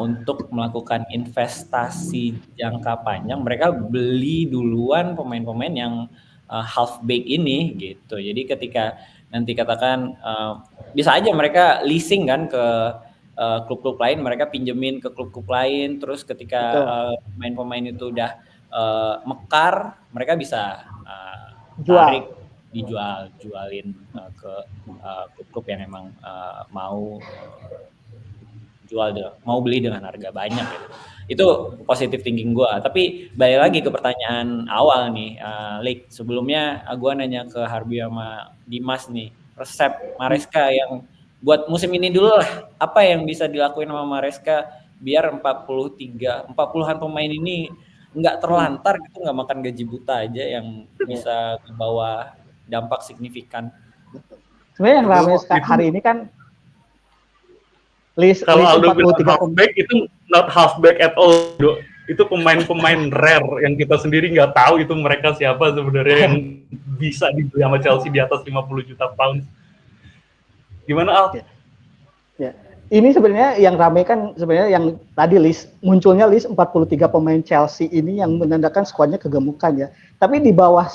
untuk melakukan investasi jangka panjang, mereka beli duluan pemain-pemain yang half back ini gitu. Jadi ketika nanti katakan bisa aja mereka leasing kan ke klub-klub lain, mereka pinjemin ke klub-klub lain, terus ketika pemain-pemain itu udah mekar, mereka bisa tarik, jualin ke klub-klub yang emang mau beli dengan harga banyak gitu. Itu positive thinking gue. Tapi balik lagi ke pertanyaan awal nih, Lik. Sebelumnya gue nanya ke Harbi sama Dimas nih, resep Maresca yang buat musim ini dulu lah. Apa yang bisa dilakuin sama Maresca biar 40-an pemain ini nggak terlantar gitu, nggak makan gaji buta aja, yang bisa membawa dampak signifikan. Sebenarnya yang ramai hari ini kan list kalau Aldo 43 bilang halfback itu not halfback at all, Do. Itu pemain-pemain rare yang kita sendiri nggak tahu itu mereka siapa sebenarnya yang bisa dibeli sama Chelsea di atas 50 juta pound. Gimana, Al? Ya. Ini sebenarnya yang ramai kan sebenarnya yang tadi munculnya list 43 pemain Chelsea ini yang menandakan skuadnya kegemukan ya. Tapi di bawah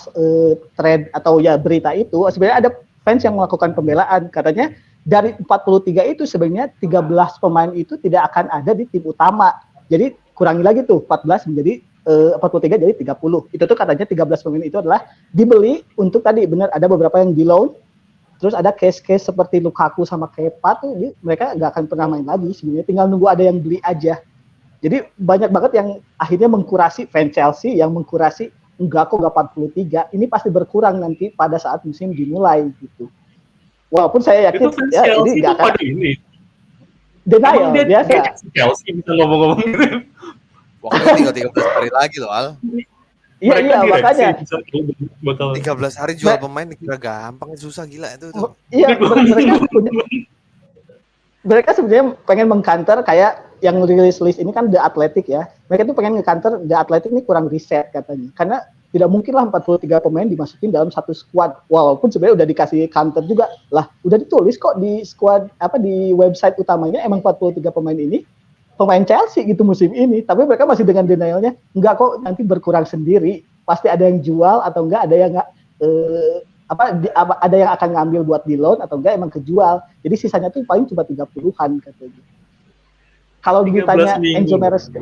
thread atau ya berita itu sebenarnya ada fans yang melakukan pembelaan, katanya dari 43 itu sebenarnya 13 pemain itu tidak akan ada di tim utama. Jadi kurangi lagi tuh 14 menjadi 43 jadi 30. Itu tuh katanya 13 pemain itu adalah dibeli untuk tadi, benar ada beberapa yang di loan. Terus ada case-case seperti Lukaku sama Kepa tuh mereka nggak akan pernah main lagi sebenarnya, tinggal nunggu ada yang beli aja. Jadi banyak banget yang akhirnya mengkurasi fans Chelsea yang mengkurasi enggak kok 43. Ini pasti berkurang nanti pada saat musim dimulai gitu. Walaupun saya yakin itu ya ini nggak akan ini. Denial biasa. Chelsea bisa ngomong-ngomong gitu. Waktu tinggal 13 hari lagi loh, Al. Iya makanya. 13 hari jual pemain dikira gampang, susah gila itu tuh. Iya, mereka sebenarnya pengen mengkanter kayak yang rilis list ini kan The Athletic ya. Mereka tuh pengen ngekanter The Athletic ini kurang riset katanya. Karena tidak mungkin lah 43 pemain dimasukin dalam satu squad. Walaupun sebenarnya udah dikasih counter juga lah, udah ditulis kok di squad di website utamanya emang 43 pemain ini pemain Chelsea gitu musim ini. Tapi mereka masih dengan denialnya, enggak kok nanti berkurang sendiri. Pasti ada yang jual atau enggak ada yang ada yang akan ngambil buat di loan atau enggak emang kejual. Jadi sisanya tuh paling cuma 30-an katanya. Kalau ditanya Enzo Maresca,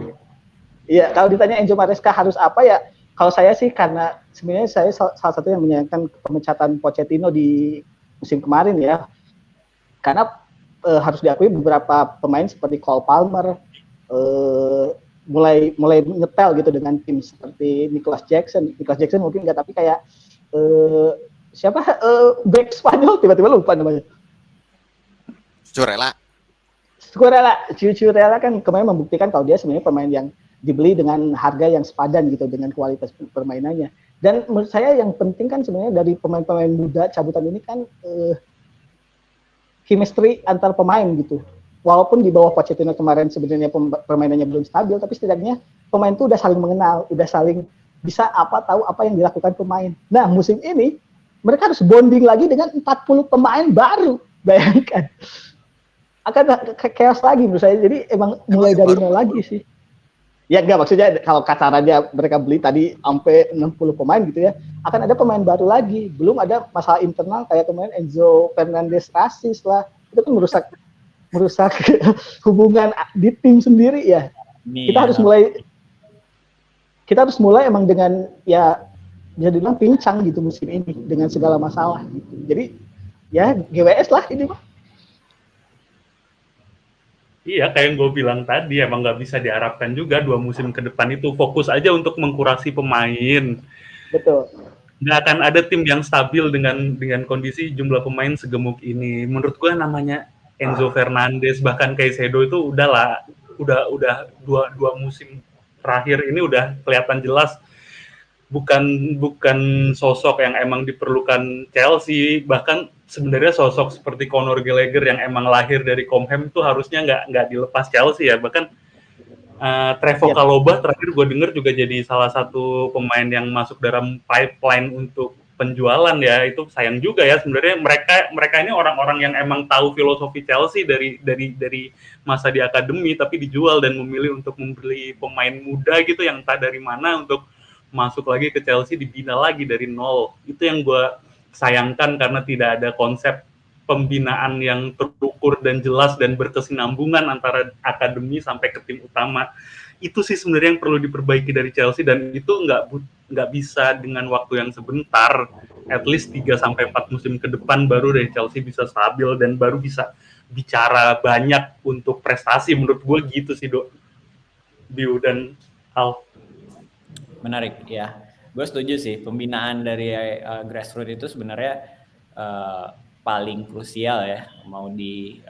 iya kalau ditanya Enzo Maresca harus apa ya? Kalau saya sih karena sebenarnya saya salah satu yang menyayangkan pemecatan Pochettino di musim kemarin ya. Karena harus diakui beberapa pemain seperti Cole Palmer mulai nyetel gitu dengan tim seperti Nicholas Jackson mungkin nggak, tapi kayak back Spanyol tiba-tiba lupa namanya. Cucurella kan kemarin membuktikan kalau dia sebenarnya pemain yang dibeli dengan harga yang sepadan gitu dengan kualitas permainannya. Dan menurut saya yang penting kan sebenarnya dari pemain-pemain muda cabutan ini kan chemistry antar pemain gitu. Walaupun di bawah Pochettino kemarin sebenarnya permainannya belum stabil, tapi setidaknya pemain itu udah saling mengenal, udah saling bisa tahu apa yang dilakukan pemain. Nah, musim ini mereka harus bonding lagi dengan 40 pemain baru. Bayangkan. Akan chaos lagi menurut saya. Jadi emang mulai dari nol lagi sih. Ya enggak, maksudnya kalau kasarannya mereka beli tadi sampai 60 pemain gitu ya, akan ada pemain baru lagi. Belum ada masalah internal kayak kemarin Enzo Fernandez rasis lah. Itu kan merusak hubungan di tim sendiri ya. Kita harus mulai emang dengan ya bisa dibilang pincang gitu musim ini dengan segala masalah gitu. Jadi ya GWS lah ini mah. Iya, kayak yang gue bilang tadi, emang nggak bisa diharapkan juga 2 musim ke depan itu fokus aja untuk mengkurasi pemain. Betul. Nggak akan ada tim yang stabil dengan kondisi jumlah pemain segemuk ini. Menurut gue namanya Enzo Fernandez, bahkan Caicedo itu udah dua musim terakhir ini udah kelihatan jelas bukan sosok yang emang diperlukan Chelsea. Bahkan sebenarnya sosok seperti Conor Gallagher yang emang lahir dari Comham itu harusnya nggak dilepas Chelsea ya. Bahkan Trevoh Chalobah terakhir gue denger juga jadi salah satu pemain yang masuk dalam pipeline untuk penjualan ya. Itu sayang juga ya sebenarnya mereka ini orang-orang yang emang tahu filosofi Chelsea dari masa di akademi, tapi dijual dan memilih untuk membeli pemain muda gitu yang entah dari mana untuk masuk lagi ke Chelsea, dibina lagi dari nol. Itu yang gue sayangkan karena tidak ada konsep pembinaan yang terukur dan jelas dan berkesinambungan antara akademi sampai ke tim utama. Itu sih sebenarnya yang perlu diperbaiki dari Chelsea, dan itu nggak bisa dengan waktu yang sebentar. At least 3-4 musim ke depan baru deh Chelsea bisa stabil dan baru bisa bicara banyak untuk prestasi. Menurut gue gitu sih, Dok. Biu dan Al. Menarik ya, gue setuju sih, pembinaan dari grassroots itu sebenarnya paling krusial ya, mau di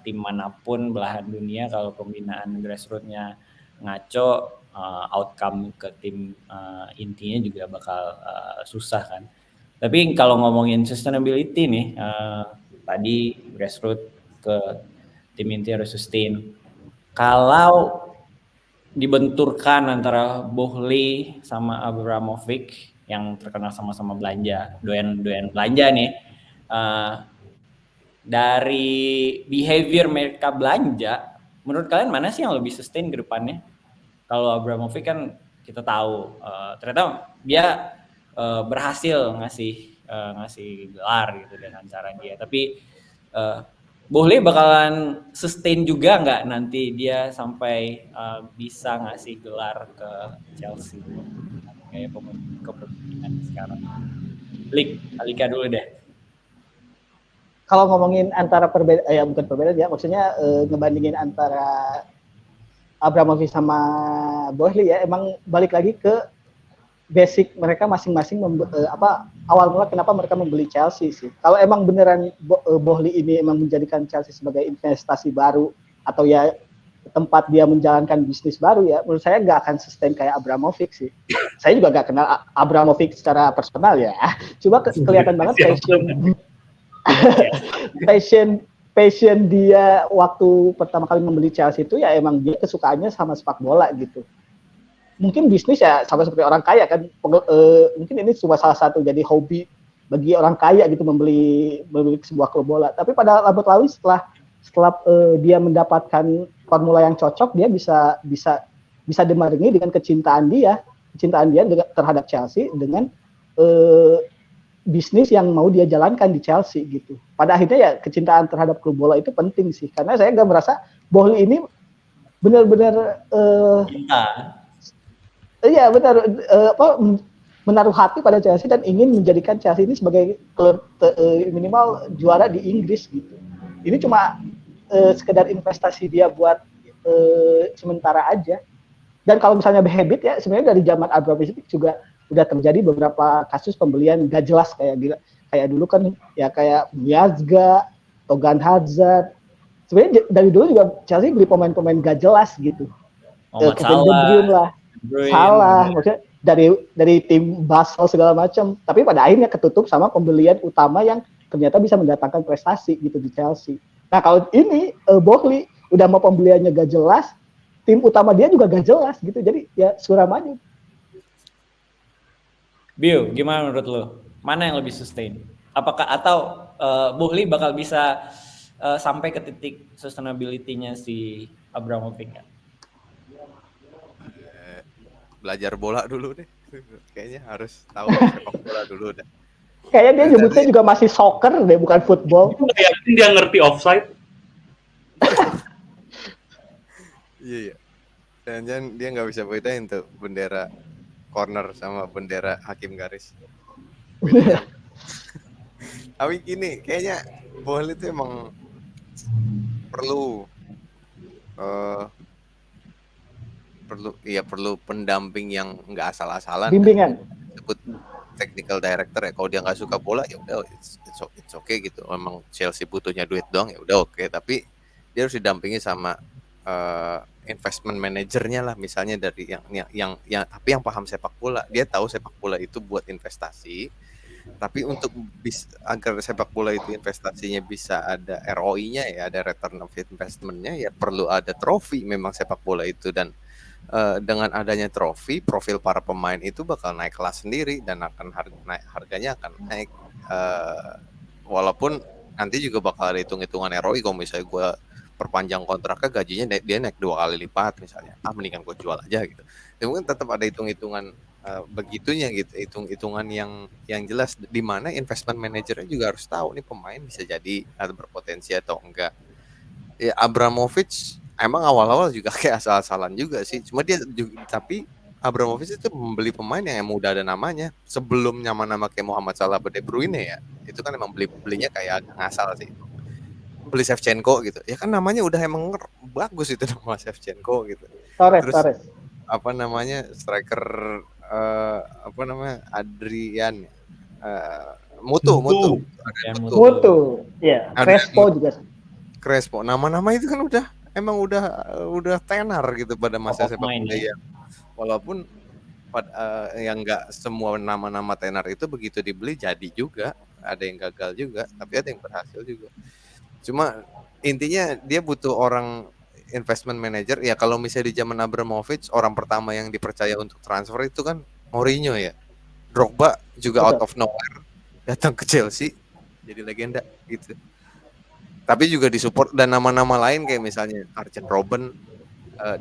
tim manapun belahan dunia, kalau pembinaan grassrootsnya ngaco, outcome ke tim intinya juga bakal susah kan. Tapi kalau ngomongin sustainability nih, tadi grassroots ke tim inti harus sustain. Kalau dibenturkan antara Boehly sama Abramovich yang terkenal sama-sama belanja, doyan belanja nih, dari behavior mereka belanja, menurut kalian mana sih yang lebih sustain ke depannya? Kalau Abramovich kan kita tahu ternyata dia berhasil ngasih gelar gitu dengan cara dia, tapi Boehly bakalan sustain juga nggak nanti dia sampai bisa ngasih gelar ke Chelsea kayak kepemimpinan sekarang? Alika dulu deh. Kalau ngomongin antara bukan perbedaan ya, maksudnya ngebandingin antara Abramovich sama Boehly ya, emang balik lagi ke basic mereka masing-masing awal mula kenapa mereka membeli Chelsea sih. Kalau emang beneran Boehly ini emang menjadikan Chelsea sebagai investasi baru atau ya tempat dia menjalankan bisnis baru ya, menurut saya nggak akan sustain kayak Abramovich sih. Saya juga nggak kenal Abramovich secara personal ya. Coba kelihatan banget passion dia waktu pertama kali membeli Chelsea itu ya emang dia kesukaannya sama sepak bola gitu. Mungkin bisnis ya sama seperti orang kaya kan, mungkin ini cuma salah satu jadi hobi bagi orang kaya gitu, membeli sebuah klub bola. Tapi pada lambat laun setelah dia mendapatkan formula yang cocok, dia bisa dibarengi dengan kecintaan dia terhadap Chelsea dengan bisnis yang mau dia jalankan di Chelsea gitu. Pada akhirnya ya kecintaan terhadap klub bola itu penting sih, karena saya nggak merasa Boehly ini benar-benar iya benar, menaruh hati pada Chelsea dan ingin menjadikan Chelsea ini sebagai klub minimal juara di Inggris gitu. Ini cuma sekedar investasi dia buat sementara aja. Dan kalau misalnya habit ya, sebenarnya dari zaman Abramovich juga udah terjadi beberapa kasus pembelian gak jelas kayak dulu kan ya, kayak Miazga, Togan Hazard. Sebenarnya dari dulu juga Chelsea beli pemain-pemain gak jelas gitu. Kevin De Bruyne lah. Salah, maksudnya dari tim Basel segala macam, tapi pada akhirnya ketutup sama pembelian utama yang ternyata bisa mendatangkan prestasi gitu di Chelsea. Nah kalau ini Boehly udah mau pembeliannya gak jelas, tim utama dia juga gak jelas gitu, jadi ya suram aja. Bill, gimana menurut lo? Mana yang lebih sustain? Apakah atau Boehly bakal bisa sampai ke titik sustainability-nya si Abramovich kan? Belajar bola dulu deh. Kayaknya harus tahu sepak bola dulu deh. Kayaknya dia nyebutnya juga masih soccer deh, bukan football. Yakin dia ngerti offside? Iya. Dan dia nggak bisa bedain tuh bendera corner sama bendera hakim garis. Tapi gini, kayaknya Boehly itu emang perlu pendamping yang nggak asal-asalan. Bimbingan. Sebut technical director ya. Kalau dia nggak suka bola ya udah it's okay gitu. Memang Chelsea butuhnya duit doang ya udah oke. Tapi dia harus didampingi sama investment manajernya lah, misalnya dari yang tapi yang paham sepak bola. Dia tahu sepak bola itu buat investasi. Tapi untuk agar sepak bola itu investasinya bisa ada ROI-nya ya, ada return of investment-nya ya, perlu ada trofi memang sepak bola itu. Dan dengan adanya trofi, profil para pemain itu bakal naik kelas sendiri dan akan harganya akan naik. Walaupun nanti juga bakal ada hitung-hitungan ROI. Kalau misalnya gue perpanjang kontraknya, gajinya dia naik 2 kali lipat misalnya, mendingan gue jual aja gitu. Tapi mungkin tetap ada hitung-hitungan begitunya gitu, hitung-hitungan yang jelas, di mana investment manajernya juga harus tahu nih pemain bisa jadi atau berpotensi atau enggak. Ya Abramovich emang awal-awal juga kayak asal-asalan juga sih, cuma dia tapi Abramovich itu membeli pemain yang emang udah ada namanya sebelum nama-nama kayak Mohamed Salah, De Bruyne ya, itu kan emang belinya kayak agak ngasal sih. Beli Shevchenko gitu, ya kan namanya udah emang bagus itu nama Shevchenko gitu. Terus apa namanya striker apa namanya Adrian Mutu ya Crespo juga. Crespo, nama-nama itu kan udah tenar gitu pada masa sepak bola ya. Walaupun yang nggak semua nama-nama tenar itu begitu dibeli jadi juga, ada yang gagal juga, tapi ada yang berhasil juga. Cuma intinya dia butuh orang investment manager ya. Kalau misalnya di zaman Abramovich, orang pertama yang dipercaya untuk transfer itu kan Mourinho ya. Drogba juga out of nowhere datang ke Chelsea jadi legenda gitu. Tapi juga disupport dan nama-nama lain kayak misalnya Arjen Robben,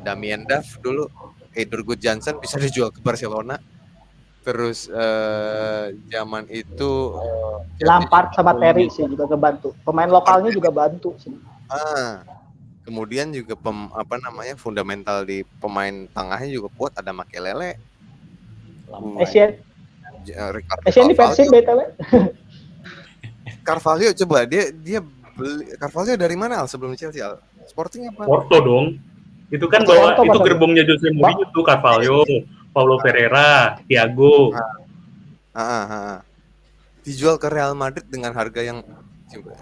Damien Duff dulu, Eidur Gudjohnsen bisa dijual ke Barcelona. Terus zaman itu Lampard sama Terry sih juga kebantu. Pemain lokalnya juga bantu sih. Kemudian juga fundamental di pemain tengahnya juga kuat, ada Makelele. Asian di Persib BTW. Carvalho coba dia beli Carvalho dari mana sebelum Chelsea? Sporting apa? Porto dong. Itu kan itu gerbongnya Jose Mourinho tuh, Carvalho, Paulo Ferreira, Thiago. Dijual ke Real Madrid dengan harga yang,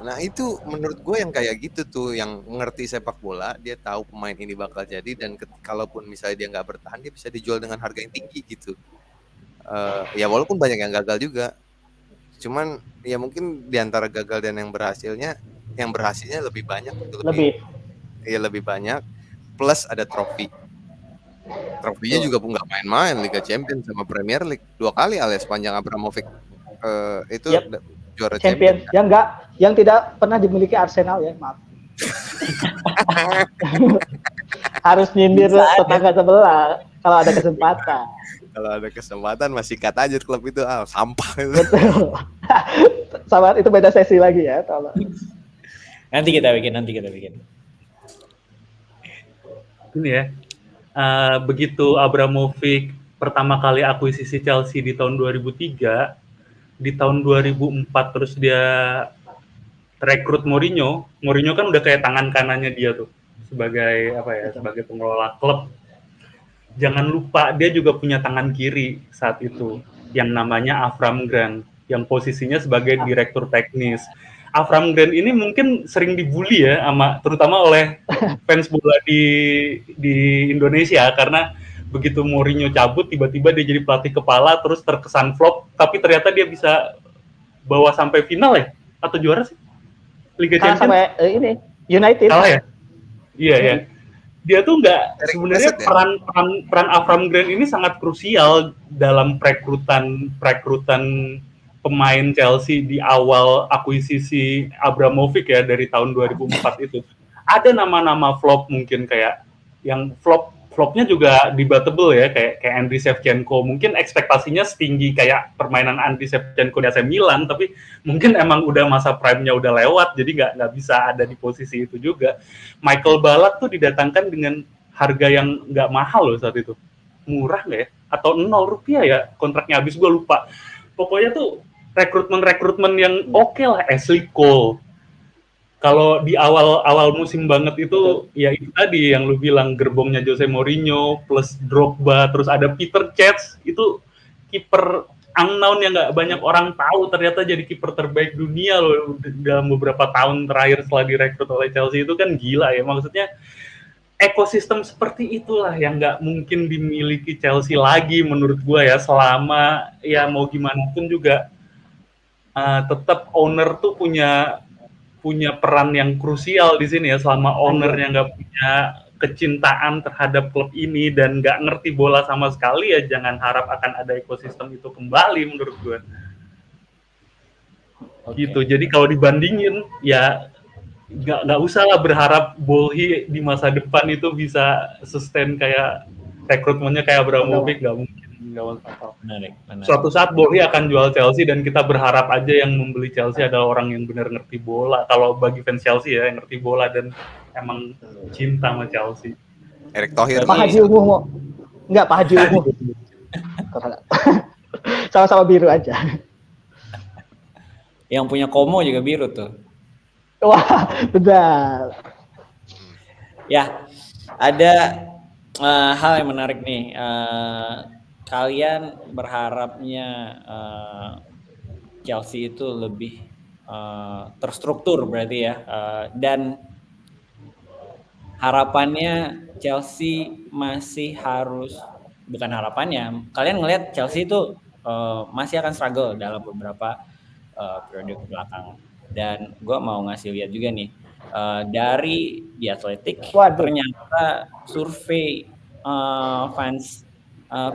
nah itu menurut gue yang kayak gitu tuh, yang mengerti sepak bola, dia tahu pemain ini bakal jadi, dan kalaupun misalnya dia nggak bertahan, dia bisa dijual dengan harga yang tinggi gitu. Ya walaupun banyak yang gagal juga, cuman ya mungkin diantara gagal dan yang berhasilnya lebih banyak, lebih banyak, plus ada trofinya juga nggak main-main, Liga Champions sama Premier League 2 kali alias sepanjang Abramovich itu juara Champions yang tidak pernah dimiliki Arsenal ya, maaf. Harus nyindir tetangga sebelah kalau ada kesempatan. Kalau ada kesempatan masih kata aja klub itu sampah itu. Betul. Sama itu beda sesi lagi ya, tolong. Nanti kita bikin. Ini ya. Begitu Abramovich pertama kali akuisisi Chelsea di tahun 2003, di tahun 2004 terus dia rekrut Mourinho kan udah kayak tangan kanannya dia tuh sebagai sebagai pengelola klub. Jangan lupa dia juga punya tangan kiri saat itu yang namanya Avram Grant, yang posisinya sebagai direktur teknis. Avram Grant ini mungkin sering dibully ya terutama oleh fans bola di Indonesia, karena begitu Mourinho cabut tiba-tiba dia jadi pelatih kepala terus terkesan flop, tapi ternyata dia bisa bawa sampai final ya atau juara sih Liga Champions sampai ini United. Salah ya? Iya ya. Dia tuh sebenarnya peran Avram Grant ini sangat krusial dalam perekrutan pemain Chelsea di awal akuisisi Abramovich ya, dari tahun 2004 itu. Ada nama-nama flop mungkin kayak yang flopnya juga debatable ya, kayak Andriy Shevchenko. Mungkin ekspektasinya setinggi kayak permainan Andriy Shevchenko di AC Milan, tapi mungkin emang udah masa prime-nya udah lewat, jadi nggak bisa ada di posisi itu juga. Michael Ballack tuh didatangkan dengan harga yang nggak mahal loh saat itu. Murah nggak ya? Atau ₹0 ya kontraknya habis, gue lupa. Pokoknya tuh rekrutmen yang oke lah. Ashley Cole. Kalau di awal musim banget itu, ya itu tadi yang lu bilang, gerbongnya Jose Mourinho plus Drogba, terus ada Peter Cech, itu kiper unknown yang nggak banyak orang tahu, ternyata jadi kiper terbaik dunia loh dalam beberapa tahun terakhir setelah direkrut oleh Chelsea. Itu kan gila ya, maksudnya ekosistem seperti itulah yang nggak mungkin dimiliki Chelsea lagi menurut gue ya, selama ya mau gimana pun juga tetap owner tuh punya peran yang krusial di sini ya. Selama ownernya nggak punya kecintaan terhadap klub ini dan nggak ngerti bola sama sekali, ya jangan harap akan ada ekosistem itu kembali menurut gue. Gitu. Jadi kalau dibandingin ya nggak usah lah berharap Bolhi di masa depan itu bisa sustain kayak rekrutmennya kayak Abramovich, nggak mungkin nggak masuk akal. Menarik. Suatu saat Bowie akan jual Chelsea dan kita berharap aja yang membeli Chelsea adalah orang yang benar ngerti bola. Kalau bagi fans Chelsea ya, yang ngerti bola dan emang cinta sama Chelsea. Erick Thohir. Pak Haji Ungu mau. Enggak, Pak Haji Ungu. Sama-sama biru aja. Yang punya Como juga biru tuh. Wah, benar. Ya, ada hal yang menarik nih. Kalian berharapnya Chelsea itu lebih terstruktur berarti ya, dan harapannya Chelsea masih harus, bukan harapannya, kalian ngelihat Chelsea itu masih akan struggle dalam beberapa periode belakang. Dan gue mau ngasih lihat juga nih, dari The Athletic, ternyata survei fans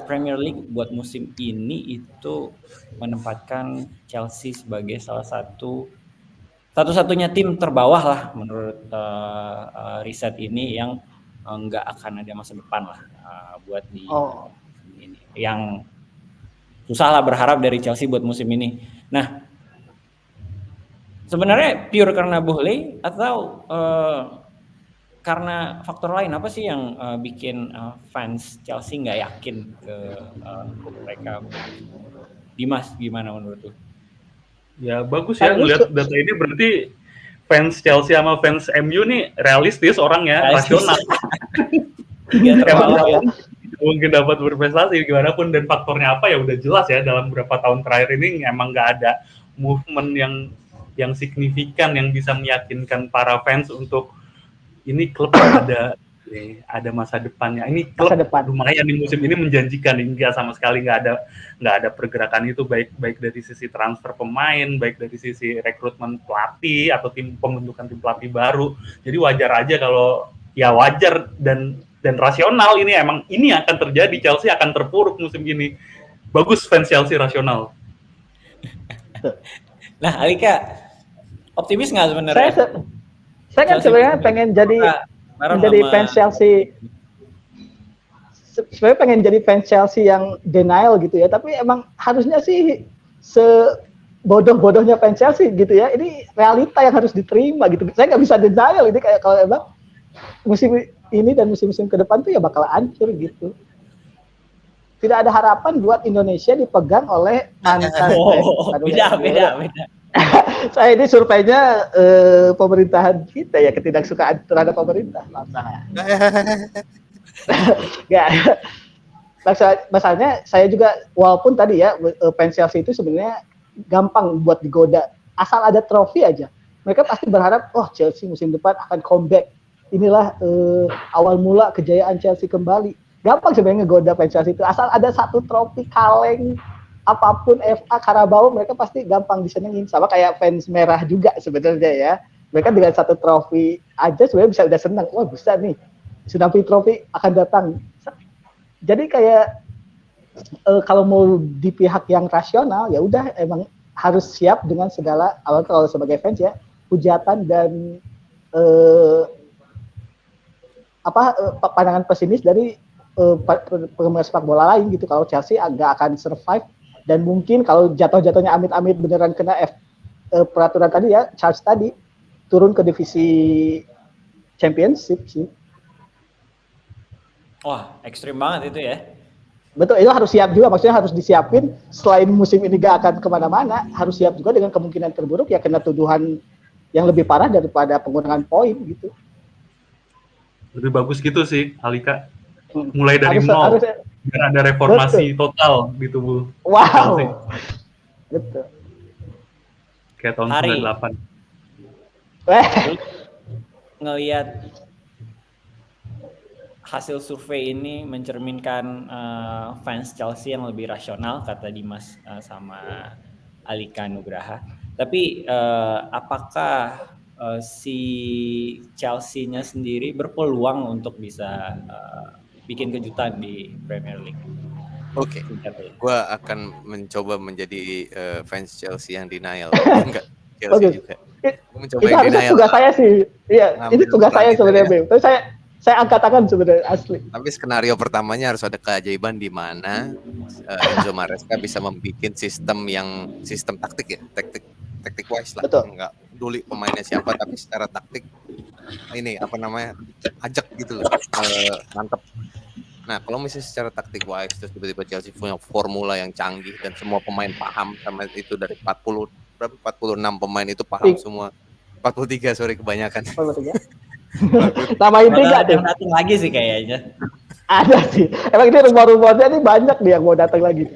Premier League buat musim ini itu menempatkan Chelsea sebagai salah satu-satunya tim terbawah lah menurut riset ini yang nggak akan ada masa depan lah buat di ini. Yang susah lah berharap dari Chelsea buat musim ini. Nah, sebenarnya pure karena Boehly atau karena faktor lain, apa sih yang bikin fans Chelsea nggak yakin ke mereka? Dimas, gimana menurut lu? Ya bagus ya ngelihat data ini, berarti fans Chelsea sama fans MU nih realistis orangnya, rasional. Mungkin dapat berprestasi gimana pun, dan faktornya apa ya udah jelas ya, dalam beberapa tahun terakhir ini emang nggak ada movement yang signifikan yang bisa meyakinkan para fans untuk ini klub ada masa depannya. Ini klub lumayan di musim ini menjanjikan, enggak sama sekali nggak ada pergerakan itu, baik dari sisi transfer pemain, baik dari sisi rekrutmen pelatih atau pembentukan tim pelatih baru. Jadi wajar aja kalau ya wajar dan rasional, ini emang ini akan terjadi, Chelsea akan terpuruk musim ini. Bagus fans Chelsea rasional. Nah, Alika, optimis nggak sebenarnya? Saya kan sebenarnya pengen menjadi fans Chelsea. Sebenarnya pengen jadi fans Chelsea yang denial gitu ya, tapi emang harusnya sih sebodoh-bodohnya fans Chelsea gitu ya. Ini realita yang harus diterima gitu. Saya nggak bisa denial ini, kayak kalau emang musim ini dan musim-musim ke depan tuh ya bakal hancur gitu. Tidak ada harapan buat Indonesia dipegang oleh mantan. Beda. Saya ini surveinya pemerintahan kita ya, ketidaksukaan terhadap pemerintah. Masalahnya saya juga, walaupun tadi ya fans Chelsea itu sebenarnya gampang buat digoda, asal ada trofi aja. Mereka pasti berharap, oh Chelsea musim depan akan comeback. Inilah awal mula kejayaan Chelsea kembali. Gampang sebenarnya ngegoda fans Chelsea itu, asal ada satu trofi kaleng apapun, FA, Carabao, mereka pasti gampang disenengin. Sama kayak fans merah juga sebenarnya ya. Mereka dengan satu trofi aja sebenarnya udah senang. Wah bisa nih, tsunami trofi akan datang. Jadi kayak kalau mau di pihak yang rasional, ya udah emang harus siap dengan segala, kalau sebagai fans ya, hujatan dan pandangan pesimis dari penggemar sepak bola lain gitu. Kalau Chelsea agak akan survive, dan mungkin kalau jatuh-jatuhnya amit-amit beneran kena peraturan tadi ya, charge tadi, turun ke divisi championship sih. Wah, ekstrim banget itu ya. Betul, itu harus siap juga, maksudnya harus disiapin. Selain musim ini gak akan kemana-mana, harus siap juga dengan kemungkinan terburuk ya, kena tuduhan yang lebih parah daripada pengurangan poin gitu. Lebih bagus gitu sih, Alika. Mulai dari nol, biar ada reformasi total di tubuh. Wow. Betul. Kayak tahun 98. Ngelihat hasil survei ini mencerminkan fans Chelsea yang lebih rasional, kata Dimas sama Alika Nugraha. Tapi apakah si Chelsea-nya sendiri berpeluang untuk bisa bikin kejutan di Premier League? Oke, gue akan mencoba menjadi fans Chelsea yang denial. Enggak, Chelsea juga. Itu harusnya tugas saya sih. Iya, ini tugas saya sebenarnya, Bim. Tapi Saya angkat tangan sebenarnya asli. Tapi skenario pertamanya harus ada keajaiban di mana Enzo Maresca bisa membuat sistem taktik ya, taktik wise lah. Betul. Enggak peduli pemainnya siapa, tapi secara taktik ini ajak gitu loh, mantep. Nah, kalau misalnya secara taktik wise terus tiba-tiba Chelsea punya formula yang canggih dan semua pemain paham sama itu, dari 46 pemain itu paham semua. 43 sorry kebanyakan. 43. Tambahin 3 tuh. Datang lagi sih kayaknya. Ada sih. Emang ini rumor-rumornya ini banyak nih yang mau datang lagi.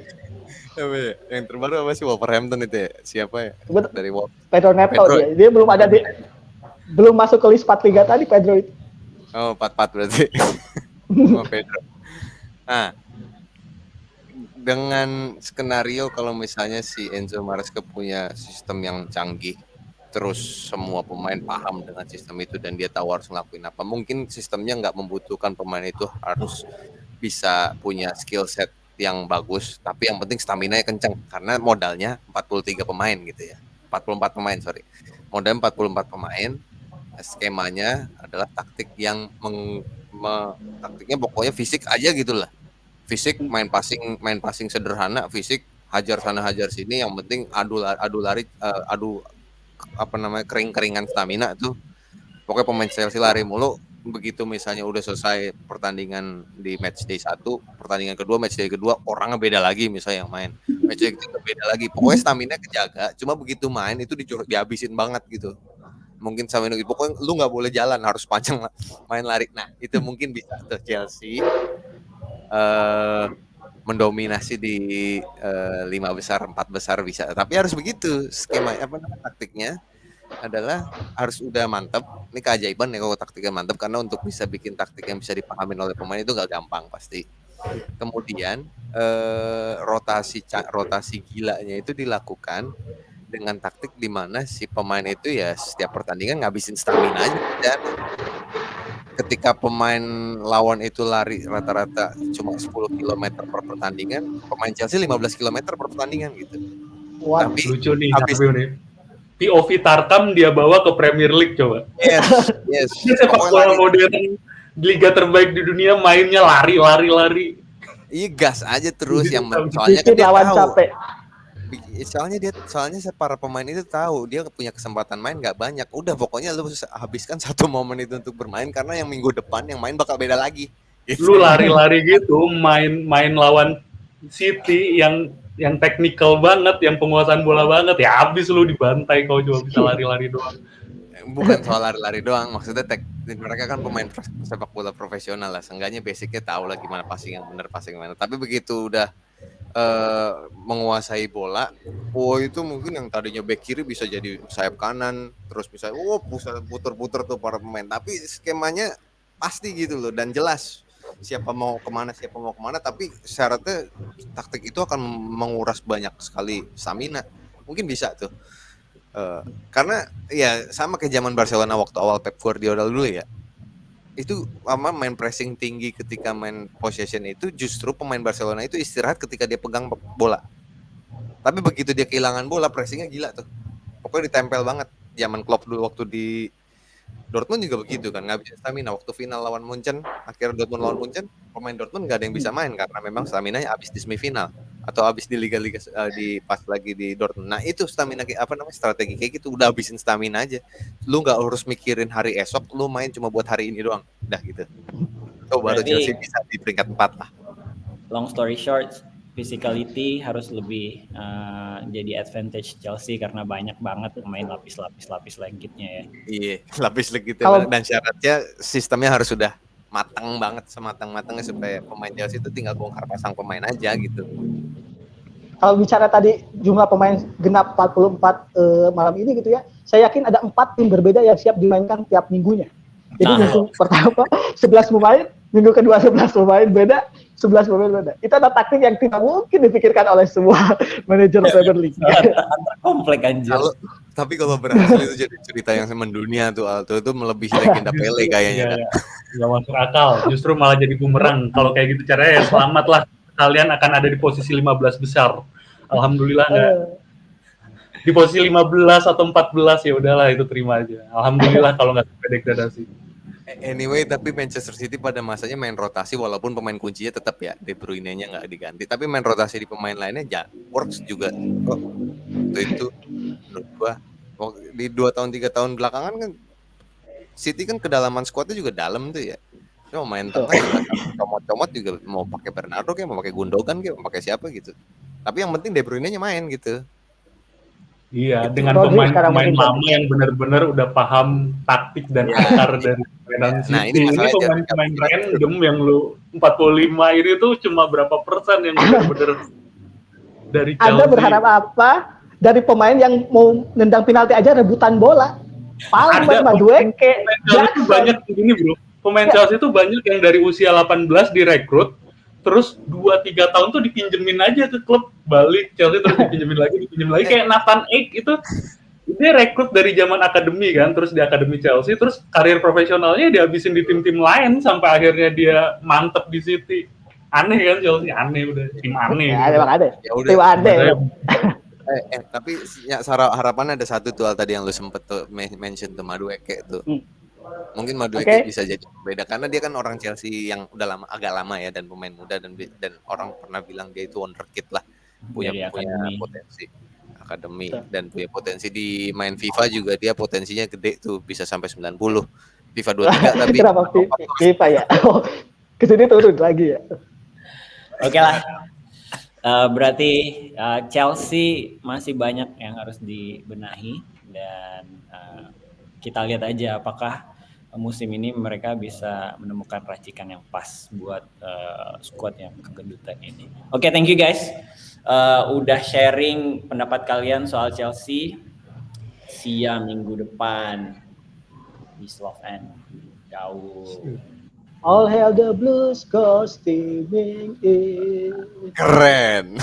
Yang terbaru apa sih, Wolverhampton itu ya? Siapa ya? Dari Pedro Neto dia belum ada belum masuk ke list 43 tadi Pedro itu. Oh, 44 berarti. Sama Pedro. Nah, dengan skenario kalau misalnya si Enzo Maresca punya sistem yang canggih, terus semua pemain paham dengan sistem itu dan dia tahu harus ngelakuin apa. Mungkin sistemnya nggak membutuhkan pemain itu harus bisa punya skill set yang bagus, tapi yang penting stamina-nya kencang karena modalnya 43 pemain gitu ya. 44 pemain, sorry. Modalnya 44 pemain. Skemanya adalah taktik yang taktiknya pokoknya fisik aja gitulah. Fisik, main passing sederhana, fisik, hajar sana hajar sini, yang penting adu lari, kering-keringan stamina tuh. Pokoknya pemain Chelsea lari mulu. Begitu misalnya udah selesai pertandingan di matchday 1, pertandingan kedua, matchday kedua orangnya beda lagi misalnya yang main. Matchday ketiga beda lagi. Pokoknya stamina kejaga, cuma begitu main itu dihabisin banget gitu. Mungkin sama ini, pokoknya lu nggak boleh jalan, harus panjang main lari. Nah, itu mungkin bisa tuh Chelsea mendominasi di 5 besar, 4 besar bisa. Tapi harus begitu skema taktiknya adalah harus udah mantap. Ini keajaiban ya kalau taktiknya mantap, karena untuk bisa bikin taktik yang bisa dipahami oleh pemain itu nggak gampang pasti. Kemudian rotasi gilanya itu dilakukan dengan taktik di mana si pemain itu ya setiap pertandingan ngabisin stamina aja, dan ketika pemain lawan itu lari rata-rata cuma 10 km per pertandingan, pemain Chelsea 15 km per pertandingan gitu. Wah, tapi lucu nih POV Tarkam dia bawa ke Premier League coba. Yes. Sepak bola modern liga terbaik di dunia, mainnya lari. Iya, gas aja terus. Soalnya kan dia tahu. Capek. Soalnya para pemain itu tahu dia punya kesempatan main nggak banyak. Udah pokoknya lu habiskan satu momen itu untuk bermain, karena yang minggu depan yang main bakal beda lagi. Gitu. Lu lari-lari gitu, main lawan City yang teknikal banget, yang penguasaan bola banget, ya habis lu dibantai kalau cuma bisa lari-lari doang. Bukan soal lari-lari doang, maksudnya mereka kan pemain sepak bola profesional lah, seenggaknya basicnya tahu lah gimana passing yang benar, passing yang mana. Tapi begitu udah menguasai bola, itu mungkin yang tadinya back kiri bisa jadi sayap kanan, terus bisa puter-puter tuh para pemain. Tapi skemanya pasti gitu loh, dan jelas siapa mau kemana, tapi syaratnya taktik itu akan menguras banyak sekali stamina. Mungkin bisa tuh, karena ya sama kayak zaman Barcelona waktu awal Pep Guardiola dulu ya. Itu main pressing tinggi ketika main possession itu, justru pemain Barcelona itu istirahat ketika dia pegang bola. Tapi begitu dia kehilangan bola, pressingnya gila tuh. Pokoknya ditempel banget. Zaman Klopp dulu waktu di Dortmund juga begitu kan, nggak bisa stamina. Waktu final lawan Munchen, akhirnya Dortmund lawan Munchen, pemain Dortmund nggak ada yang bisa main karena memang staminanya habis di semifinal atau habis di liga-liga di pas lagi di Dortmund. Nah itu stamina strategi kayak gitu, udah habisin stamina aja. Lu nggak harus mikirin hari esok, lu main cuma buat hari ini doang, udah gitu. Tuh baru Chelsea bisa di peringkat 4 lah. Long story short, physicality harus lebih jadi advantage Chelsea karena banyak banget pemain lapis legitnya ya. Iya, lapis legit dan syaratnya sistemnya harus sudah matang banget, sematang-matangnya supaya pemain Chelsea itu tinggal bongkar pasang pemain aja gitu. Kalau bicara tadi jumlah pemain genap 44 malam ini gitu ya, saya yakin ada 4 tim berbeda yang siap dimainkan tiap minggunya. Jadi minggu pertama 11 pemain, minggu kedua 11 pemain beda, 11 pemain beda. Itu ada taktik yang tidak mungkin dipikirkan oleh semua manajer Premier League. Komplek anjir. Tapi kalau berhasil itu jadi cerita yang mendunia tuh, Alto, itu melebihi legenda Pele kayaknya. Nggak masuk akal, justru malah jadi bumerang. Kalau kayak gitu caranya ya selamatlah, kalian akan ada di posisi 15 besar. Alhamdulillah nggak. Di posisi 15 atau 14 ya udahlah, itu terima aja. Alhamdulillah kalau nggak sampai degradasi. Anyway, tapi Manchester City pada masanya main rotasi walaupun pemain kuncinya tetap ya De Bruyne-nya nggak diganti, tapi main rotasi di pemain lainnya works juga kok. Itu menurut gua di 2 tahun 3 tahun belakangan kan City kan kedalaman skuadnya juga dalam tuh ya. Cuma main tengah juga comot-comot juga mau pakai Bernardo kayak mau pakai Gundogan kayak mau pakai siapa gitu. Tapi yang penting De Bruyne-nya main gitu. Iya, Gitu. dengan Rodri sekarang pemain makin lama yang benar-benar udah paham taktik dan akar dari permainan Nah, City. Ini pemain-pemain random yang lu 45 ini tuh cuma berapa persen yang benar-benar dari Chelsea. Anda berharap apa dari pemain yang mau nendang penalti aja rebutan bola? Palmer, Madueke, Jackson. Banyak begini bro. Pemain Chelsea itu banyak yang dari usia 18 direkrut, terus 2-3 tahun tuh dipinjemin aja ke klub, balik Chelsea terus dipinjemin lagi kayak Nathan Ake itu dia rekrut dari zaman akademi kan, terus di akademi Chelsea, terus karir profesionalnya dihabisin di tim-tim lain sampai akhirnya dia mantep di City. Aneh kan Chelsea, aneh udah tim aneh. Ya, emang ada. Ya udah. Tim aneh. Tapi ya, harapan ada satu tuh tadi yang lu sempet tuh mention tuh Madueke tuh. Mungkin Madueke bisa jadi beda karena dia kan orang Chelsea yang udah agak lama ya dan pemain muda dan orang pernah bilang dia itu wonderkid lah, punya potensi akademi dan punya potensi di main FIFA juga dia potensinya gede tuh bisa sampai 90 FIFA 23 tapi kenapa FIFA ya? Kesini turun lagi ya. Oke lah. Berarti Chelsea masih banyak yang harus dibenahi dan kita lihat aja apakah musim ini mereka bisa menemukan racikan yang pas buat squad yang kegendutan ini. Oke, thank you guys. Udah sharing pendapat kalian soal Chelsea. See ya minggu depan. Peace, love, and jauh. All hail the Blues, go steaming in. Keren.